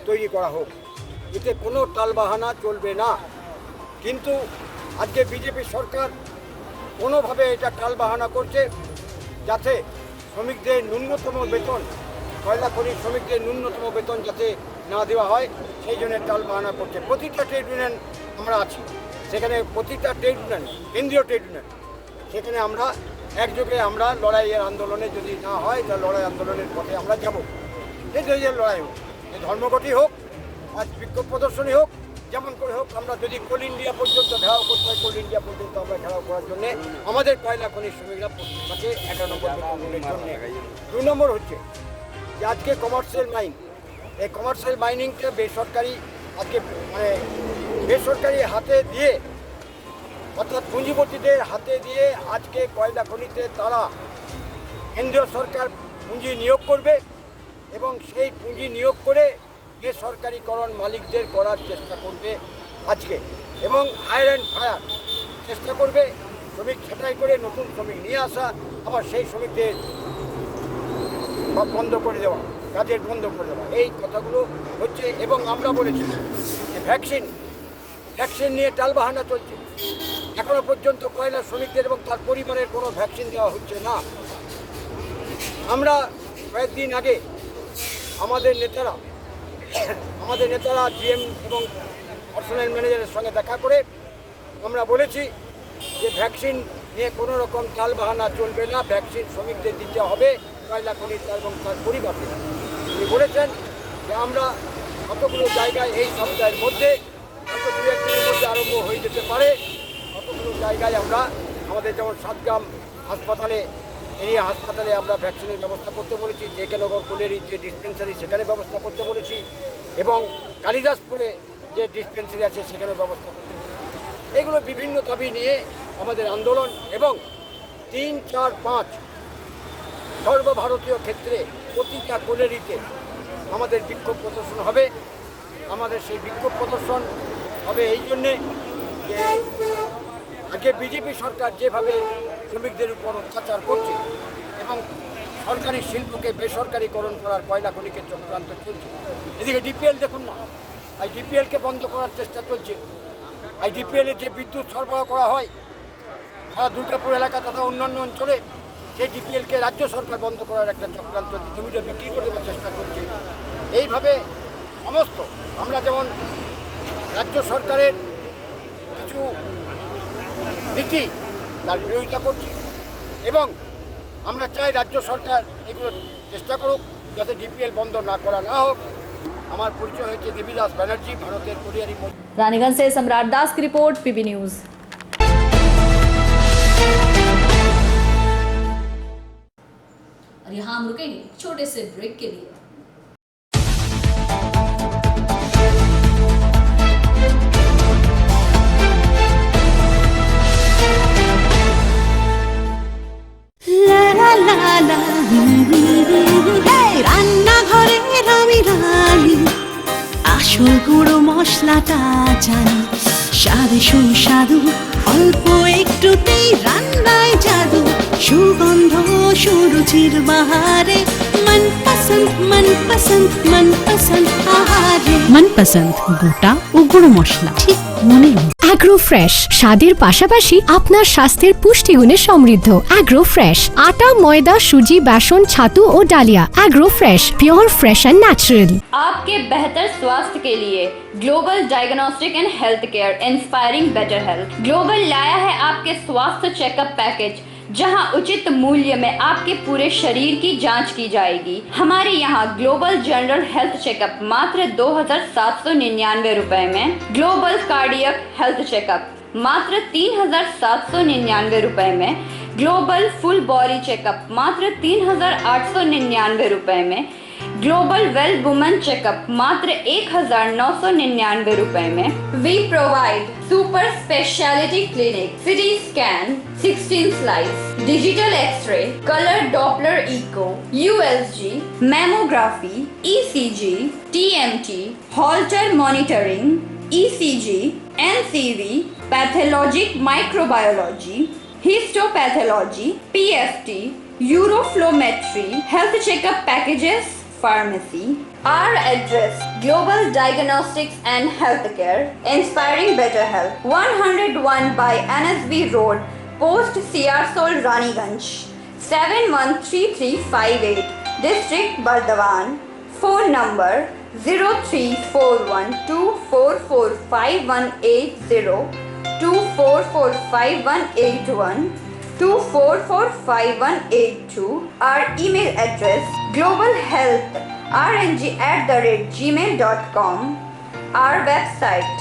তৈরি করা হোক। এতে কোনো টালবাহানা চলবে না। কিন্তু আজকে বিজেপি সরকার কোনোভাবে এটা টালবাহানা করছে যাতে শ্রমিকদের ন্যূনতম বেতন, কয়লা খনির শ্রমিকদের ন্যূনতম বেতন যাতে না দেওয়া হয় সেই জন্য টালবাহানা করছে। প্রতিটা ট্রেড ইউনিয়ন আমরা আছি, সেখানে প্রতিটা ট্রেড ইউনিয়ন, কেন্দ্রীয় ট্রেড ইউনিয়ন, সেখানে আমরা একযোগে আমরা লড়াইয়ের আন্দোলনে যদি না হয় তা লড়াই আন্দোলনের পথে আমরা যাব। যে লড়াই হোক, এই ধর্মঘটই হোক, আজ বিক্ষোভ প্রদর্শনী হোক, যেমন করে হোক, আমরা যদি কোল ইন্ডিয়া পর্যন্ত ঘেরাও করতে হয়, কোল ইন্ডিয়া পর্যন্ত আমরা ঘেরাও করার জন্য আমাদের কয়লা খনির শ্রমিকরা প্রত্যেককে 11 নম্বর বেতনের জন্য। 2 নম্বর হচ্ছে যে আজকে কমার্শিয়াল মাইন, এই কমার্শিয়াল মাইনিংকে বেসরকারি আজকে মানে বেসরকারি হাতে দিয়ে, অর্থাৎ পুঁজিপতিদের হাতে দিয়ে আজকে কয়লা খনিতে তারা কেন্দ্রীয় সরকার পুঁজি নিয়োগ করবে এবং সেই পুঁজি নিয়োগ করে বেসরকারিকরণ মালিকদের করার চেষ্টা করবে আজকে, এবং হায়ার অ্যান্ড ফায়ার চেষ্টা করবে শ্রমিক ছাঁটাই করে নতুন শ্রমিক নিয়ে আসা, আবার সেই শ্রমিকদের বন্ধ করে দেওয়া, কাজের বন্ধ করে দেওয়া, এই কথাগুলো হচ্ছে। এবং আমরা বলেছি যে ভ্যাকসিন নিয়ে টালবাহানা চলছে, এখনো পর্যন্ত কয়লা শ্রমিকদের এবং তার পরিবারের কোনো ভ্যাকসিন দেওয়া হচ্ছে না। আমরা কয়েকদিন আগে আমাদের নেতারা জিএম এবং পার্সোনাল ম্যানেজারের সঙ্গে দেখা করে আমরা বলেছি যে ভ্যাকসিন নিয়ে কোনো রকম টালবাহানা চলবে না, ভ্যাকসিন শ্রমিকদের দিতে হবে, কয়লা খনির এবং তার পরিবারকে। তিনি বলেছেন যে আমরা কতগুলো জায়গায় এই সপ্তাহের মধ্যে, হয়তো 2-1 দিনের মধ্যে আরম্ভ হয়ে যেতে পারে, কতগুলো জায়গায় আমরা আমাদের যেমন সাতগ্রাম হাসপাতালে, এরিয়া হাসপাতালে আমরা ভ্যাকসিনের ব্যবস্থা করতে বলেছি, জেকেনগর কোলের যে ডিসপেন্সারি সেখানে ব্যবস্থা করতে বলেছি, এবং কালিদাসপুরে যে ডিসপেন্সারি আছে সেখানে ব্যবস্থা করতে বলেছি। এগুলো বিভিন্ন দাবি নিয়ে আমাদের আন্দোলন, এবং 3, 4, 5 সর্বভারতীয় ক্ষেত্রে প্রতিটা কোলেরিতে আমাদের বিক্ষোভ প্রদর্শন হবে। আমাদের সেই বিক্ষোভ প্রদর্শন হবে এই জন্যে যে আগে বিজেপি সরকার যেভাবে শ্রমিকদের উপর অত্যাচার করছে এবং সরকারি শিল্পকে বেসরকারিকরণ করার কয়লা খনিকে চক্রান্ত চলছে। এদিকে ডিপিএল দেখুন না, এই ডিপিএলকে বন্ধ করার চেষ্টা চলছে। এই ডিপিএলের যে বিদ্যুৎ সরবরাহ করা হয় সারা দুর্গাপুর এলাকা তথা অন্যান্য অঞ্চলে, সেই ডিপিএলকে রাজ্য সরকার বন্ধ করার একটা চক্রান্ত, জমিটা বিক্রি করে দেওয়ার চেষ্টা করছে। এইভাবে সমস্ত আমরা যেমন রাজ্য সরকারের কিছু নীতি তার বিরোধিতা করছি, এবং আমরা চাই রাজ্য সরকার এগুলো চেষ্টা করুক যাতে ডিপিএল বন্ধ না করা না হোক। আমার পরিচয় হয়েছে দেবীদাস ব্যানার্জি, ভারতের কোরিয়ারি। रानीगंज से सम्राट दास की रिपोर्ट, पीबी न्यूज। और यहाँ हम रुकेंगे छोटे से ब्रेक के लिए। রান্নাঘরের আমি রানী, আসল গুঁড়ো মশলাটা জানি, স্বাদে সুস্বাদু অল্প একটুতেই রান্নায় জাদু, সুগন্ধ সুরুচির বাহারে মনপসন্দ আহারে। মনপসন্দ গোটা ও গুঁড়ো মশলা ঠিক মনে। অ্যাগ্রো ফ্রেশ স্বাদের পাশাপাশি আপনার স্বাস্থ্যের পুষ্টিগুণে সমৃদ্ধ। অ্যাগ্রো ফ্রেশ আটা, ময়দা, সুজি, बेसन, ছাতু ও ডালিয়া। Agro Fresh pure fresh and natural. आपके बेहतर स्वास्थ्य के लिए Global Diagnostic and Health Care inspiring better health. Global लाया है आपके स्वास्थ्य चेकअप पैकेज, जहां उचित मूल्य में आपके पूरे शरीर की जांच की जाएगी। हमारे यहाँ ग्लोबल जनरल हेल्थ चेकअप मात्र 2799 रुपए में, ग्लोबल कार्डियक हेल्थ चेकअप मात्र 3799 रुपए में, ग्लोबल फुल बॉडी चेकअप मात्र 3899 रुपए में, ग्लोबल वेल वुमेन चेकअप मात्र 1999 रुपए में। We provide super speciality clinic, CT scan, 16 slice, digital X-ray, colour Doppler echo, USG, mammography, ECG, TMT, Holter monitoring, ECG, NCV, pathologic microbiology, histopathology, PFT, uroflowmetry, health checkup packages, pharmacy. Our address: Global Diagnostics and Healthcare, inspiring better health. 101 by NSB Road, post Searsole Raniganj 713358, district Burdwan. Phone number 0341244580, 24458181, 24458182. Our email address globalhealthrng@gmail.com. Our website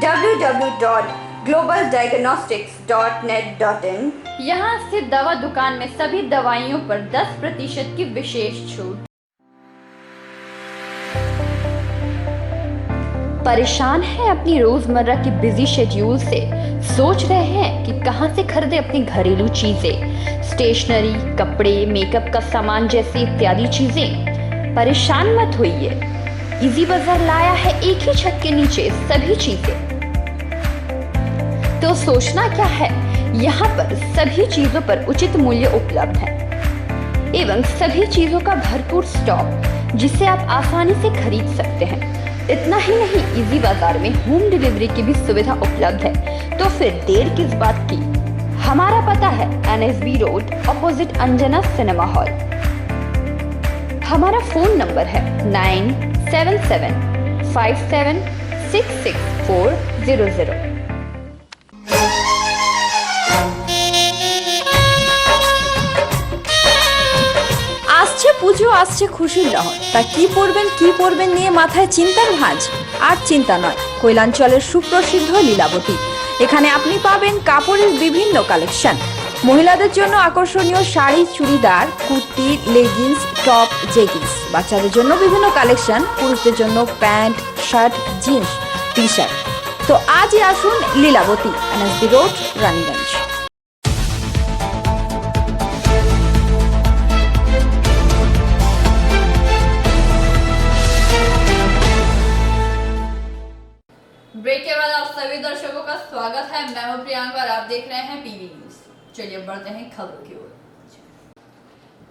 www.globaldiagnostics.net.in। यहाँ स्थित दवा दुकान में सभी दवाइयों पर 10% की विशेष छूट। परेशान हैं अपनी रोजमर्रा की बिजी शेड्यूल से? सोच रहे हैं कि कहां से खरीदें अपनी घरेलू चीजें, स्टेशनरी, कपड़े, मेकअप का सामान जैसी इत्यादि चीजें? परेशान मत होइए, इजी बाजार लाया है एक ही छत के नीचे सभी चीजें। तो सोचना क्या है, यहाँ पर सभी चीजों पर उचित मूल्य उपलब्ध है एवं सभी चीजों का भरपूर स्टॉक, जिसे आप आसानी से खरीद सकते हैं। इतना ही नहीं, इजी बाजार में होम डिलीवरी की भी सुविधा उपलब्ध है। तो फिर देर किस बात की? हमारा पता है NSB road, opposite Anjana cinema hall. हमारा फोन नंबर है 9775766400। আসছে পুজো, আসছে খুশির লহর, তা কি পরবেন নিয়ে মাথায় চিন্তার ভাঁজ। আর চিন্তা নয়, কৈলাঞ্চলের সুপ্রসিদ্ধ লীলাবতী। এখানে আপনি পাবেন কাপড়ের বিভিন্ন কালেকশন, মহিলাদের জন্য আকর্ষণীয় sari, churidar, kurti, leggings, top, jeggings, বাচ্চাদের জন্য বিভিন্ন কালেকশন, পুরুষদের জন্য pant, shirt, jeans, T shirt. তো আজই আসুন Lilabati, NSB road, Raniganj. Break के बाद आप सभी दर्शकों का स्वागत है। मैं हूं प्रियंका और आप देख रहे हैं PV न्यूज। चलिए बढ़ते हैं खबरों की ओर।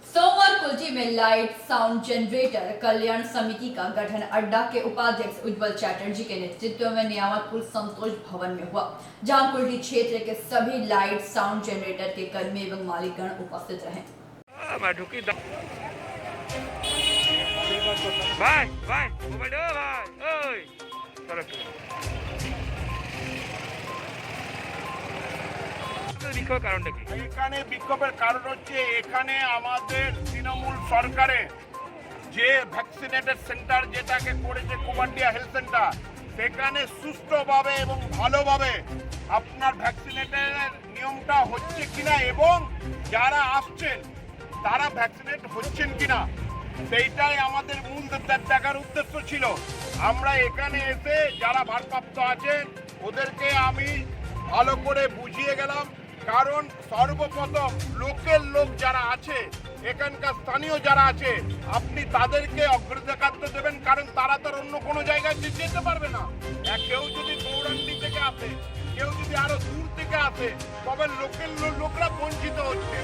सोमवार कुल्टी में लाइट साउंड जनरेटर कल्याण समिति का गठन अड्डा के उपाध्यक्ष उज्जवल चैटर्जी के नेतृत्व में नियामतपुर संतोष भवन में हुआ, जहां कुल्टी क्षेत्र के सभी लाइट साउंड जनरेटर के कर्मी एवं मालिकगण उपस्थित रहे। এখানে বিক্ষোভের কারণ হচ্ছে, এখানে আমাদের তৃণমূল সরকারে যে ভ্যাকসিনেটেড সেন্টার যেটাকে করেছে কুমারডিয়া হেলথ সেন্টার, সেখানে সুষ্ঠুভাবে এবং ভালোভাবে আপনার ভ্যাকসিনেটের নিয়মটা হচ্ছে কিনা এবং যারা আসছেন তারা ভ্যাকসিনেট হচ্ছেন কিনা, সেইটাই আমাদের মূল দেখার উদ্দেশ্য ছিল। আমরা এখানে এসে যারা ভারপ্রাপ্ত আছেন ওদেরকে আমি ভালো করে বুঝিয়ে গেলাম, কারণ সর্বপ্রথম লোকের লোক যারা আছে, এখানকার স্থানীয় যারা আছে, আপনি তাদেরকে অগ্রাধিকার দেবেন, কারণ তারা তার অন্য কোনো জায়গায় যেতে পারবে না। কেউ যদি গৌরাঙ্গি থেকে আসে, কেউ যদি আরো দূর থেকে আসে, তবে লোকের লোকরা বঞ্চিত হচ্ছে।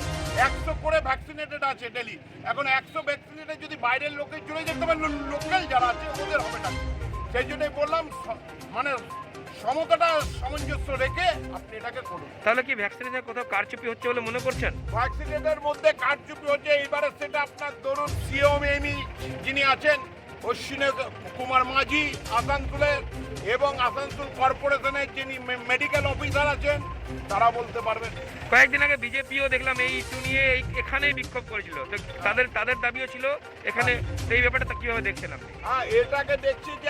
100 করে ভ্যাকসিনেটেড আছে ডেলি, এখন 100 ভ্যাকসিনেটেড যদি বাইরের লোকে চলে যেতে পারে, লোকাল যারা আছে ওদের হবে না। সেই জন্যই বললাম, মানে সমতাটা সামঞ্জস্য রেখে আপনি এটাকে করুন। তাহলে কি ভ্যাকসিনেশনের কোথাও কারচুপি হচ্ছে বলে মনে করছেন? ভ্যাকসিনেটের মধ্যে কারচুপি হচ্ছে, এইবারে সেটা আপনার ধরুন সিওএমই যিনি আছেন অশ্বিনী কুমার মাঝি আসানসোলের এবং আসানসোল কর্পোরেশনের যিনি মেডিকেল অফিসার আছেন তারা বলতে পারবেন। কয়েকদিন আগে বিজেপিও দেখলাম এই ইস্যু নিয়ে এখানেই বিক্ষোভ করেছিল, তো তাদের দাবিও ছিল এখানে। এই ব্যাপারটা কিভাবে দেখছেন আপনি? হ্যাঁ, এটাকে দেখছি যে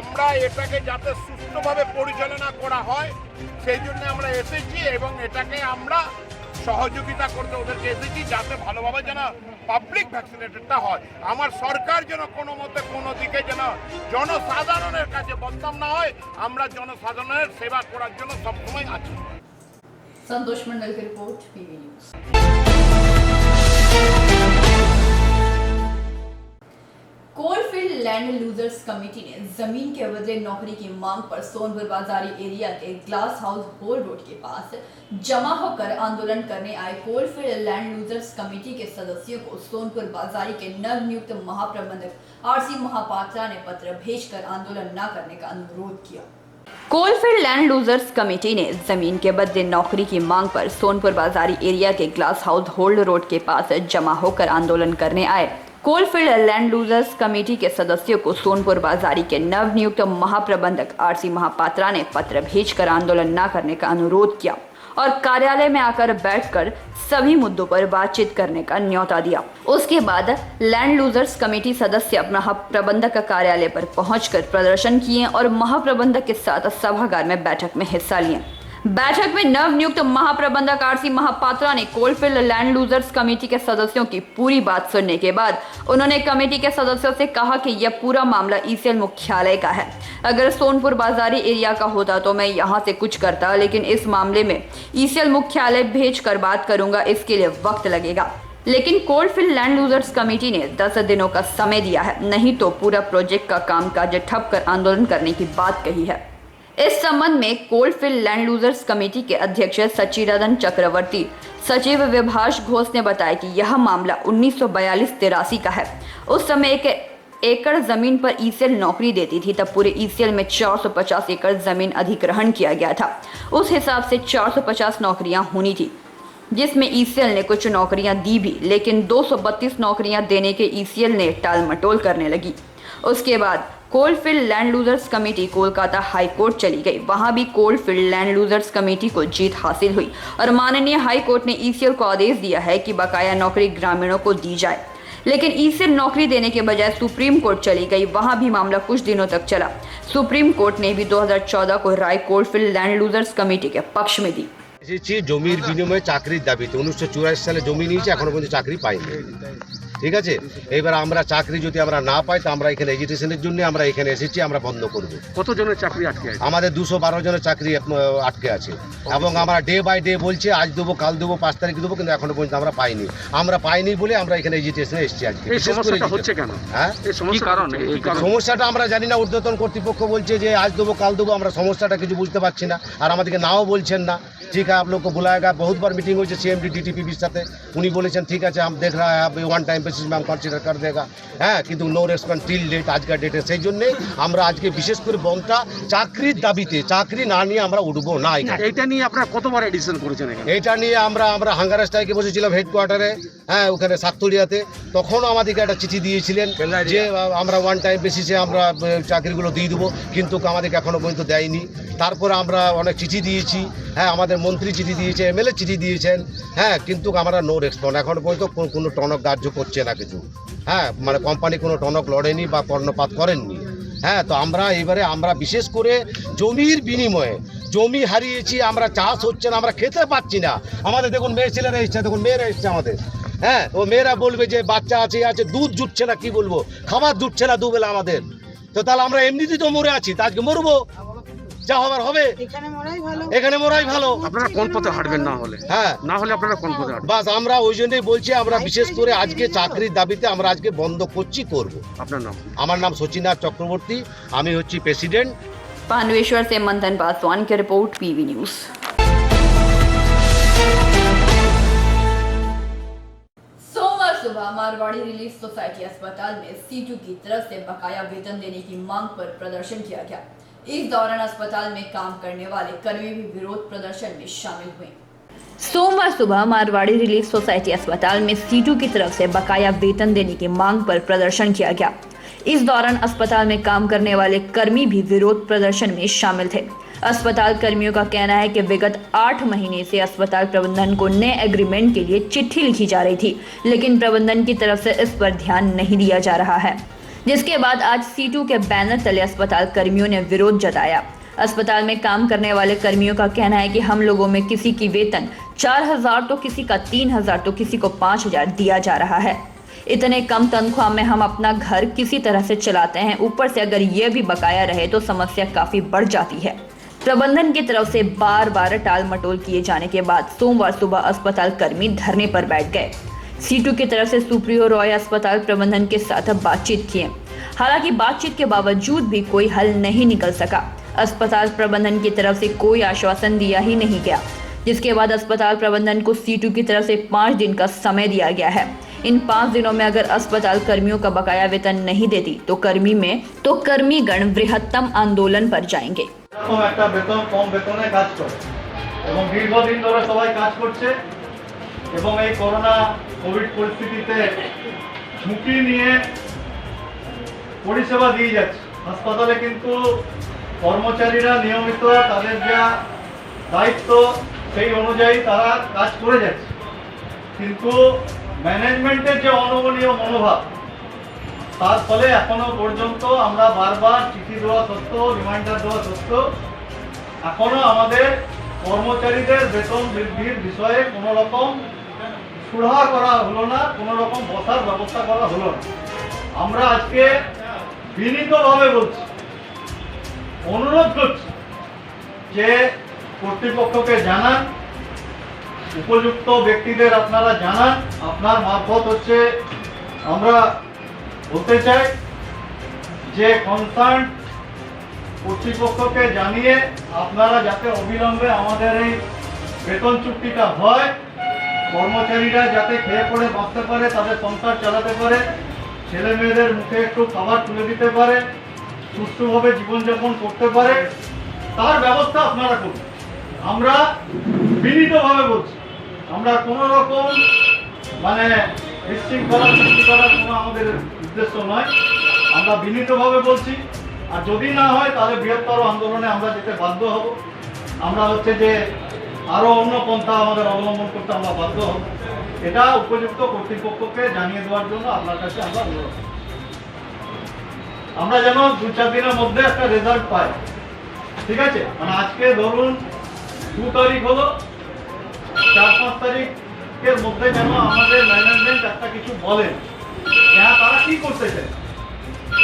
আমরা এটাকে যাতে সুষ্ঠুভাবে পরিচালনা করা হয় সেই জন্য আমরা এসেছি এবং এটাকে আমরা সহযোগিতা করতে ওদেরকে এসেছি, যাতে ভালোভাবে যেন পাবলিক ভ্যাকসিনেটেডটা হয়। আমার সরকার যেন কোনো মতে কোনো দিকে যেন জনসাধারণের কাছে বদনাম না হয়, আমরা জনসাধারণের সেবা করার জন্য সবসময় আছি। संतोष मंडल की report, PV news. Coalfield land users committee ने जमीन के बदले नौकरी की मांग पर सोनपुर बाजारी एरिया के ग्लास हाउस होल रोड के पास जमा होकर आंदोलन करने आए कोलफील्ड लैंड यूजर्स कमेटी के सदस्यों को सोनपुर बाजारी के नवनियुक्त महाप्रबंधक RC महापात्रा ने पत्र भेजकर आंदोलन न करने का अनुरोध किया। कोलफील्ड लैंड लूजर्स कमेटी ने जमीन के बदले नौकरी की मांग पर सोनपुर बाजारी एरिया के ग्लास हाउस होल्ड रोड के पास जमा होकर आंदोलन करने आए कोलफील्ड लैंड लूजर्स कमेटी के सदस्यों को सोनपुर बाजारी के नवनियुक्त महाप्रबंधक आरसी महापात्रा ने पत्र भेजकर आंदोलन न करने का अनुरोध किया और कार्यालय में आकर बैठकर सभी मुद्दों पर बातचीत करने का न्योता दिया। उसके बाद लैंड लूजर्स कमेटी सदस्य महाप्रबंधक कार्यालय पर पहुंचकर प्रदर्शन किए और महाप्रबंधक के साथ सभागार में बैठक में हिस्सा लिए। बैठक में नवनियुक्त महाप्रबंधक आरसी महापात्रा ने कोलफील्ड लैंड लूजर्स कमेटी के सदस्यों की पूरी बात सुनने के बाद उन्होंने कमेटी के सदस्यों से कहा कि यह पूरा मामला ईसीएल मुख्यालय का है। अगर सोनपुर बाजारी एरिया का होता तो मैं यहां से कुछ करता, लेकिन इस मामले में ईसीएल मुख्यालय भेज कर बात करूंगा, इसके लिए वक्त लगेगा। लेकिन कोलफील्ड लैंड लूजर्स कमेटी ने 10 दिनों का समय दिया है, नहीं तो पूरा प्रोजेक्ट का कामकाज ठप कर आंदोलन करने की बात कही है। इस संबंध में कोलफील्ड लैंड लूजर्स कमेटी के अध्यक्ष सचिरदन चक्रवर्ती, सचिव विभाष घोष ने बताया कि यह मामला 1942-83 का है। उस समय 1 एकड़ जमीन पर ईसीएल नौकरी देती थी, तब पूरे ईसीएल में 450 एकड़ जमीन अधिग्रहण किया गया था। उस हिसाब से 450 नौकरियां होनी थी, जिसमें ईसीएल ने कुछ नौकरियां दी भी, लेकिन 232 नौकरियां देने के ईसीएल ने टाल मटोल करने लगी। उसके बाद coalfield land losers committee Kolkata high court चली गई। वहां भी कोलफील्ड लैंड लूजर्स कमेटी को जीत हासिल हुई और माननीय हाई कोर्ट ने ईसीएल को आदेश दिया है कि बकाया नौकरी ग्रामीणों को दी जाए। लेकिन ईसीएल नौकरी देने के बजाय सुप्रीम कोर्ट चली गई। वहां भी मामला कुछ दिनों तक चला। सुप्रीम कोर्ट ने भी 2014 को राय कोलफील्ड लैंड लूजर्स कमेटी के पक्ष में दी। জমির বিনিময়ে চাকরির দাবিতে 1984 সালে জমি নিয়েছে, এখনো পর্যন্ত চাকরি পাইনি। ঠিক আছে, এবার আমরা চাকরি যদি আমরা না পাই তো আমরা এখানে এজিটেশনের জন্য আমরা এখানে এসেছি, আমরা বন্ধ করব। কতজনের চাকরি আটকে আছে? আমাদের 212 জনের চাকরি আটকে আছে এবং আমরা ডে বাই ডে বলছি আজ দেবো, কাল দেবো, 5 তারিখ দেবো, কিন্তু এখনো পর্যন্ত আমরা পাইনি। আমরা পাইনি বলে আমরা এখানে এজিটেশনে এসেছি আজকে। এই সমস্যাটা হচ্ছে কেন? হ্যাঁ, কি কারণ? সমস্যাটা আমরা জানি না। ঊর্ধ্বতন কর্তৃপক্ষ বলছে যে আজ দেবো, কাল দেবো, আমরা সমস্যাটা কিছু বুঝতে পারছি না, আর আমাদেরকে নাও বলছেন না। ठीक है, आप लोग को बुलाया गया, बहुत बार मीटिंग हुई सीएमडी डीटीपी साथे, उन्हीं बोले ठीक है हम देख रहा है, वन टाइम बेसिस में हम कंसिडर कर देगा। হ্যাঁ, কিন্তু নো রেসপন্স টিল ডেট, আজকের ডেটে। সেই জন্যে আমরা আজকে বিশেষ করে বনটা চাকরির দাবিতে, চাকরি না নিয়ে আমরা উঠবো না। এটা নিয়ে আপনারা কতবার এডিশন করেছেন? এটা নিয়ে আমরা হাঙ্গার স্ট্রাইকে বসেছিলাম হেডকোয়ার্টারে, হ্যাঁ, ওখানে সাততলিয়াতে। তখনও আমাদেরকে একটা চিঠি দিয়েছিলেন যে আমরা ওয়ান টাইম বেসিসে আমরা চাকরিগুলো দিয়ে দেবো, কিন্তু আমাদেরকে এখনো পর্যন্ত দেয়নি। তারপরে আমরা অনেক চিঠি দিয়েছি, হ্যাঁ, আমাদের মন্ত্রী চিঠি দিয়েছে, এমএলএ চিঠি দিয়েছেন, হ্যাঁ, কিন্তু আমরা নো রেসপন্স। এখনো পর্যন্ত কোনো টনক কার্য করছে না কিছু। হ্যাঁ, মানে কোম্পানি কোনো টনক লড়েনি বা কর্ণপাত করেননি। হ্যাঁ, তো আমরা এবারে আমরা বিশেষ করে জমির বিনিময়ে জমি হারিয়েছি, আমরা চাষ হচ্ছে না, আমরা খেতে পাচ্ছি না। আমাদের দেখুন মেয়ে ছেলেরা এসছে, দেখুন মেয়েরা এসছে আমাদের। হ্যাঁ, ও মেয়েরা বলবে যে বাচ্চা আছে দুধ জুটছে না, কি বলবো, খাবার জুটছে না দুবেলা আমাদের। তো তাহলে আমরা এমনিতেই তো মরে আছি, তা আজকে মরবো, যা হবার হবে। এখানে মরাই ভালো। আপনারা কোন পথে হাঁটবেন? না হলে হ্যাঁ, না হলে আপনারা কোন পথে হাঁটবেন? বাস আমরা ওই জন্যই বলছি, আমরা বিশেষ করে আজকে চাকরির দাবিতে আমরা আজকে বন্ধ করছি, করব। আপনার নাম? আমার নাম সচিনাথ চক্রবর্তী, আমি হচ্ছি প্রেসিডেন্ট। पांडवेश्वर से मंथन पासवान की रिपोर्ट, पीवी न्यूज। सोमवार सुबह मारवाड़ी रिलीफ सोसाइटी अस्पताल में सीटू की तरफ से बकाया वेतन देने की मांग पर प्रदर्शन किया गया। इस दौरान अस्पताल में काम करने वाले कर्मी भी विरोध प्रदर्शन में शामिल हुए। सोमवार सुबह मारवाड़ी रिलीफ सोसाइटी अस्पताल में सीटू की तरफ से बकाया वेतन देने की मांग पर प्रदर्शन किया गया। इस दौरान अस्पताल में काम करने वाले कर्मी भी विरोध प्रदर्शन में शामिल थे। अस्पताल कर्मियों का कहना है कि विगत 8 महीने से अस्पताल प्रबंधन को नए एग्रीमेंट के लिए चिट्ठी लिखी जा रही थी, लेकिन प्रबंधन की तरफ से इस पर ध्यान नहीं दिया जा रहा है, जिसके बाद आज सीटू के बैनर तले अस्पताल कर्मियों ने विरोध जताया। अस्पताल में काम करने वाले कर्मियों का कहना है कि हम लोगों में किसी की वेतन 4,000 तो किसी का 3,000 तो किसी को 5,000 दिया जा रहा है। इतने कम तनख्वाह में हम अपना घर किसी तरह से चलाते हैं, ऊपर से अगर ये भी बकाया रहे तो समस्या काफी बढ़ जाती है। प्रबंधन की तरफ से बार बार टाल मटोल किए जाने के बाद सोमवार सुबह अस्पताल कर्मी धरने पर बैठ गए। सीटू की तरफ से सुप्रियो रॉय अस्पताल प्रबंधन के साथ बातचीत किए, हालांकि बातचीत के बावजूद भी कोई हल नहीं निकल सका। अस्पताल प्रबंधन की तरफ से कोई आश्वासन दिया ही नहीं गया, जिसके बाद अस्पताल प्रबंधन को सीटू की तरफ से 5 दिन का समय दिया गया है। इन 5 दिनों में अगर अस्पताल कर्मियों का बकाया वेतन नहीं देती तो कर्मीगण बृहत्तम आंदोलन पर जाएंगे। এরকম একটা বেতন কম বেতনে কাজ করে এবং দীর্ঘদিন ধরে সবাই কাজ করছে এবং এই করোনা কোভিড পরিস্থিতিতে ঝুঁকি নিয়ে পরিষেবা দিয়ে যাচ্ছে। হাসপাতালে কিন্তু কর্মচারীরা নিয়মিত তাদের যা দায়িত্ব সেই অনুযায়ী তারা কাজ করে যাচ্ছে, কিন্তু ম্যানেজমেন্টের যে অনমনীয় মনোভাব তার ফলে এখনো পর্যন্ত আমরা বারবার চিঠি দেওয়া সত্ত্বেও, রিমাইন্ডার দেওয়া সত্ত্বেও এখনো আমাদের কর্মচারীদের বেতন বৃদ্ধির বিষয়ে কোনো রকম সুরাহা করা হলো না, কোনো রকম বসার ব্যবস্থা করা হলো না। আমরা আজকে বিনীতভাবে বলছি, অনুরোধ করছি যে কর্তৃপক্ষকে জানান, উপযুক্ত ব্যক্তিদের আপনারা জানান। আপনার মারফত হচ্ছে আমরা বলতে চাই যে কনসার্ন কর্তৃপক্ষকে জানিয়ে আপনারা যাতে অবিলম্বে আমাদের এই বেতন চুক্তিটা হয়, কর্মচারীরা যাতে খেয়ে পড়ে বাঁচতে পারে, তাদের সংসার চালাতে পারে, ছেলে মেয়েদের মুখে একটু খাবার তুলে দিতে পারে, সুষ্ঠুভাবে জীবনযাপন করতে পারে, তার ব্যবস্থা আপনারা করুন। আমরা বিনীতভাবে বলছি, আমরা কোনো রকম বিশৃঙ্খলা সৃষ্টি করার কোনো আমাদের উদ্দেশ্য নয়। আমরা বিনীতভাবে বলছি, আর যদি না হয় তাহলে বৃহত্তর আন্দোলনে আমরা যেতে বাধ্য হব। আমরা হচ্ছে যে আরও অন্য পন্থা আমাদের অবলম্বন করতে আমরা বাধ্য হব। এটা উপযুক্ত কর্তৃপক্ষকে জানিয়ে দেওয়ার জন্য আপনার কাছে আমরা অনুরোধ করছি। আমরা যেন 2-4 দিনের মধ্যে একটা রেজাল্ট পাই, ঠিক আছে? আজকে ধরুন 2 তারিখ হলো, 4-5 তারিখের মধ্যে যেন আমাদের ম্যানেজমেন্ট একটা কিছু বলেন, হ্যাঁ তারা কি করতে চায়,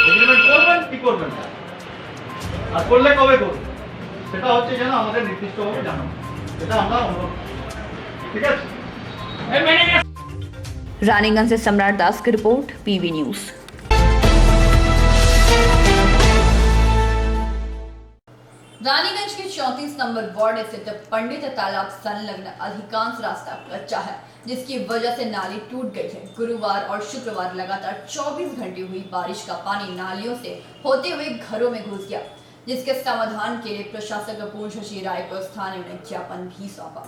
এগ্রিমেন্ট করবেন কি করবেন না, আর করলে কবে করবেন, সেটা হচ্ছে যেন আমাদের নির্দিষ্টভাবে জানাবো। এটা আমরা অনুরোধ, ঠিক আছে? रानीगंज से सम्राट दास की रिपोर्ट, पीवी न्यूज। रानीगंज के 34 नंबर वार्ड स्थित पंडित तालाब संलग्न अधिकांश रास्ता कच्चा है, जिसकी वजह से नाली टूट गई है। गुरुवार और शुक्रवार लगातार 24 घंटे हुई बारिश का पानी नालियों से होते हुए घरों में घुस गया, जिसके समाधान के लिए प्रशासक पूर्णशशि राय को स्थानीय ने ज्ञापन भी सौंपा।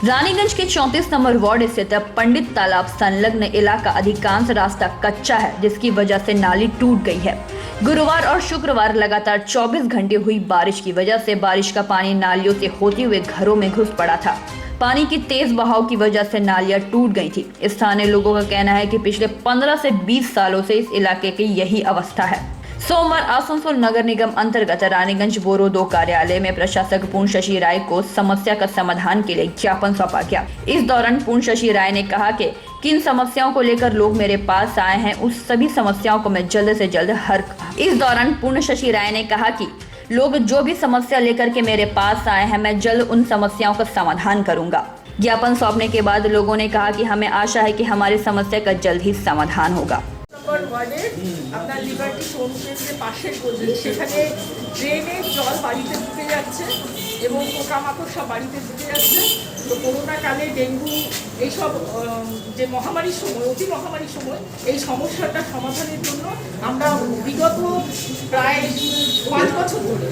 रानीगंज के 34 नंबर वार्ड स्थित पंडित तालाब संलग्न इलाका अधिकांश रास्ता कच्चा है, जिसकी वजह से नाली टूट गई है। गुरुवार और शुक्रवार लगातार 24 घंटे हुई बारिश की वजह से बारिश का पानी नालियों से होते हुए घरों में घुस पड़ा था। पानी की तेज बहाव की वजह से नालियां टूट गई थी। स्थानीय लोगों का कहना है कि पिछले 15 से 20 सालों से इस इलाके की यही अवस्था है। सोमवार आसनसोल नगर निगम अंतर्गत रानीगंज बोरो 2 कार्यालय में प्रशासक पूर्णशशि राय को समस्या का समाधान के लिए ज्ञापन सौंपा गया। इस दौरान पूर्णशशि राय ने कहा कि किन समस्याओं को लेकर लोग मेरे पास आए हैं, उस सभी समस्याओं को मैं जल्द से जल्द इस दौरान पूर्णशशि राय ने कहा कि लोग जो भी समस्या लेकर के मेरे पास आए हैं, मैं जल्द उन समस्याओं का समाधान करूंगा। ज्ञापन सौंपने के बाद लोगों ने कहा कि हमें आशा है कि हमारी समस्या का जल्द ही समाधान होगा। ওয়ার্ডে আপনার লিবার্টি হোমস্টের যে পাশের গলি, সেখানে ড্রেনের জল বাড়িতে ঢুকে যাচ্ছে এবং পোকামাকড় সব বাড়িতে ঢুকে যাচ্ছে। তো করোনাকালে ডেঙ্গু এইসব যে মহামারীর সময়, অতি মহামারীর সময় এই সমস্যাটা সমাধানের জন্য আমরা বিগত প্রায় 5 বছর ধরে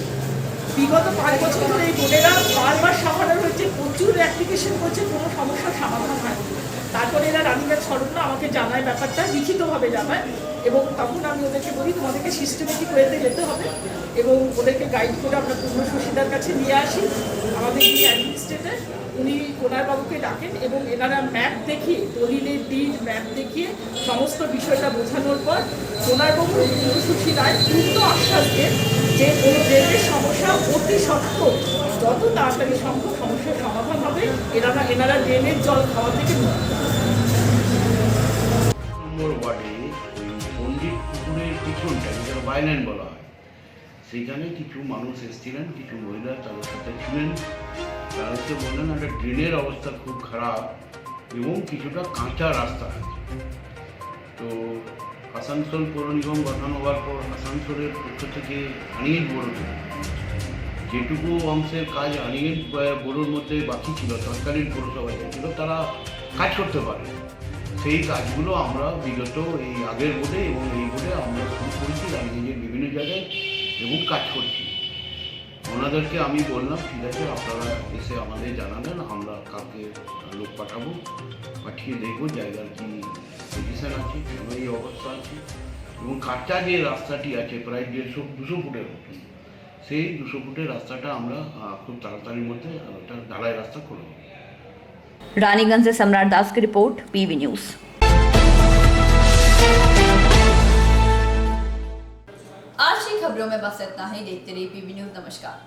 এই বোর্ডেরা বারবার সাফারার হচ্ছে, প্রচুর অ্যাপ্লিকেশন করছে, কোনো সমস্যার সমাধান হয়। তারপরে এরা রানীগঞ্জ সড়ক আমাকে জানায়, ব্যাপারটা লিখিতভাবে জানায় এবং তখন আমি ওদেরকে বলি তোমাদেরকে সিস্টেমেটিক ওয়েতে যেতে হবে এবং ওদেরকে গাইড করে আমরা পূর্ণশশিদার কাছে নিয়ে আসি। আমাদের যিনি অ্যাডমিনিস্ট্রেটর উনি কোনারবাবুকে ডাকেন এবং এনারা ম্যাপ দেখিয়ে, দলিলের ডিড ম্যাপ দেখিয়ে সমস্ত বিষয়টা বোঝানোর পর কোনারবাবু পূর্ণশশি রায় পূর্ণ আশ্বাস দেন যে কোনো ড্রেনের সমস্যা অতি সত্ত্বর যত তাড়াতাড়ি সম্ভব সমস্যার সমাধান হবে। এনারা ড্রেনের জল খাওয়া থেকে নম্বর ওয়ার্ডে ওই পণ্ডিত পুকুরের পিছনটা যেটা বাইল্যান্ড বলা হয়, সেইখানে কিছু মানুষ এসেছিলেন, কিছু মহিলা তাদের সাথে ছিলেন। তারা হচ্ছে বললেন একটা ড্রেনের অবস্থা খুব খারাপ এবং কিছুটা কাঁচা রাস্তা আছে। তো আসানসোল পৌর নিগম গঠন হওয়ার পর আসানসোলের পক্ষ থেকে রানীগঞ্জ বোরোতে যেটুকু অংশের কাজ রানীগঞ্জ বোরোর মধ্যে বাকি ছিল, তৎকালীন পৌরসভায় ছিল, তারা কাজ করতে পারে। সেই কাজগুলো আমরা বিগত এই আগের বোর্ডে এবং এই বোর্ডে আমরা শুরু করেছি রানীগঞ্জের বিভিন্ন জায়গায় এবং কাজ করছি। ওনাদেরকে আমি বললাম ঠিক আছে আপনারা এসে আমাদের জানালেন, আমরা কালকে লোক পাঠাবো, পাঠিয়ে দেখবো জায়গার কি পজিশন আছে, আমরা এই অবস্থা আছে। এবং কাঁচা যে রাস্তাটি আছে প্রায় 150-200 ফুটের মতন, সেই 200 ফুটের রাস্তাটা আমরা খুব তাড়াতাড়ির মধ্যে একটা ঢালাই রাস্তা করে দেবো। रानीगंज से सम्राट दास की रिपोर्ट, पीवी न्यूज। आज की खबरों में बस इतना ही। देखते रहिए पीवी न्यूज। नमस्कार।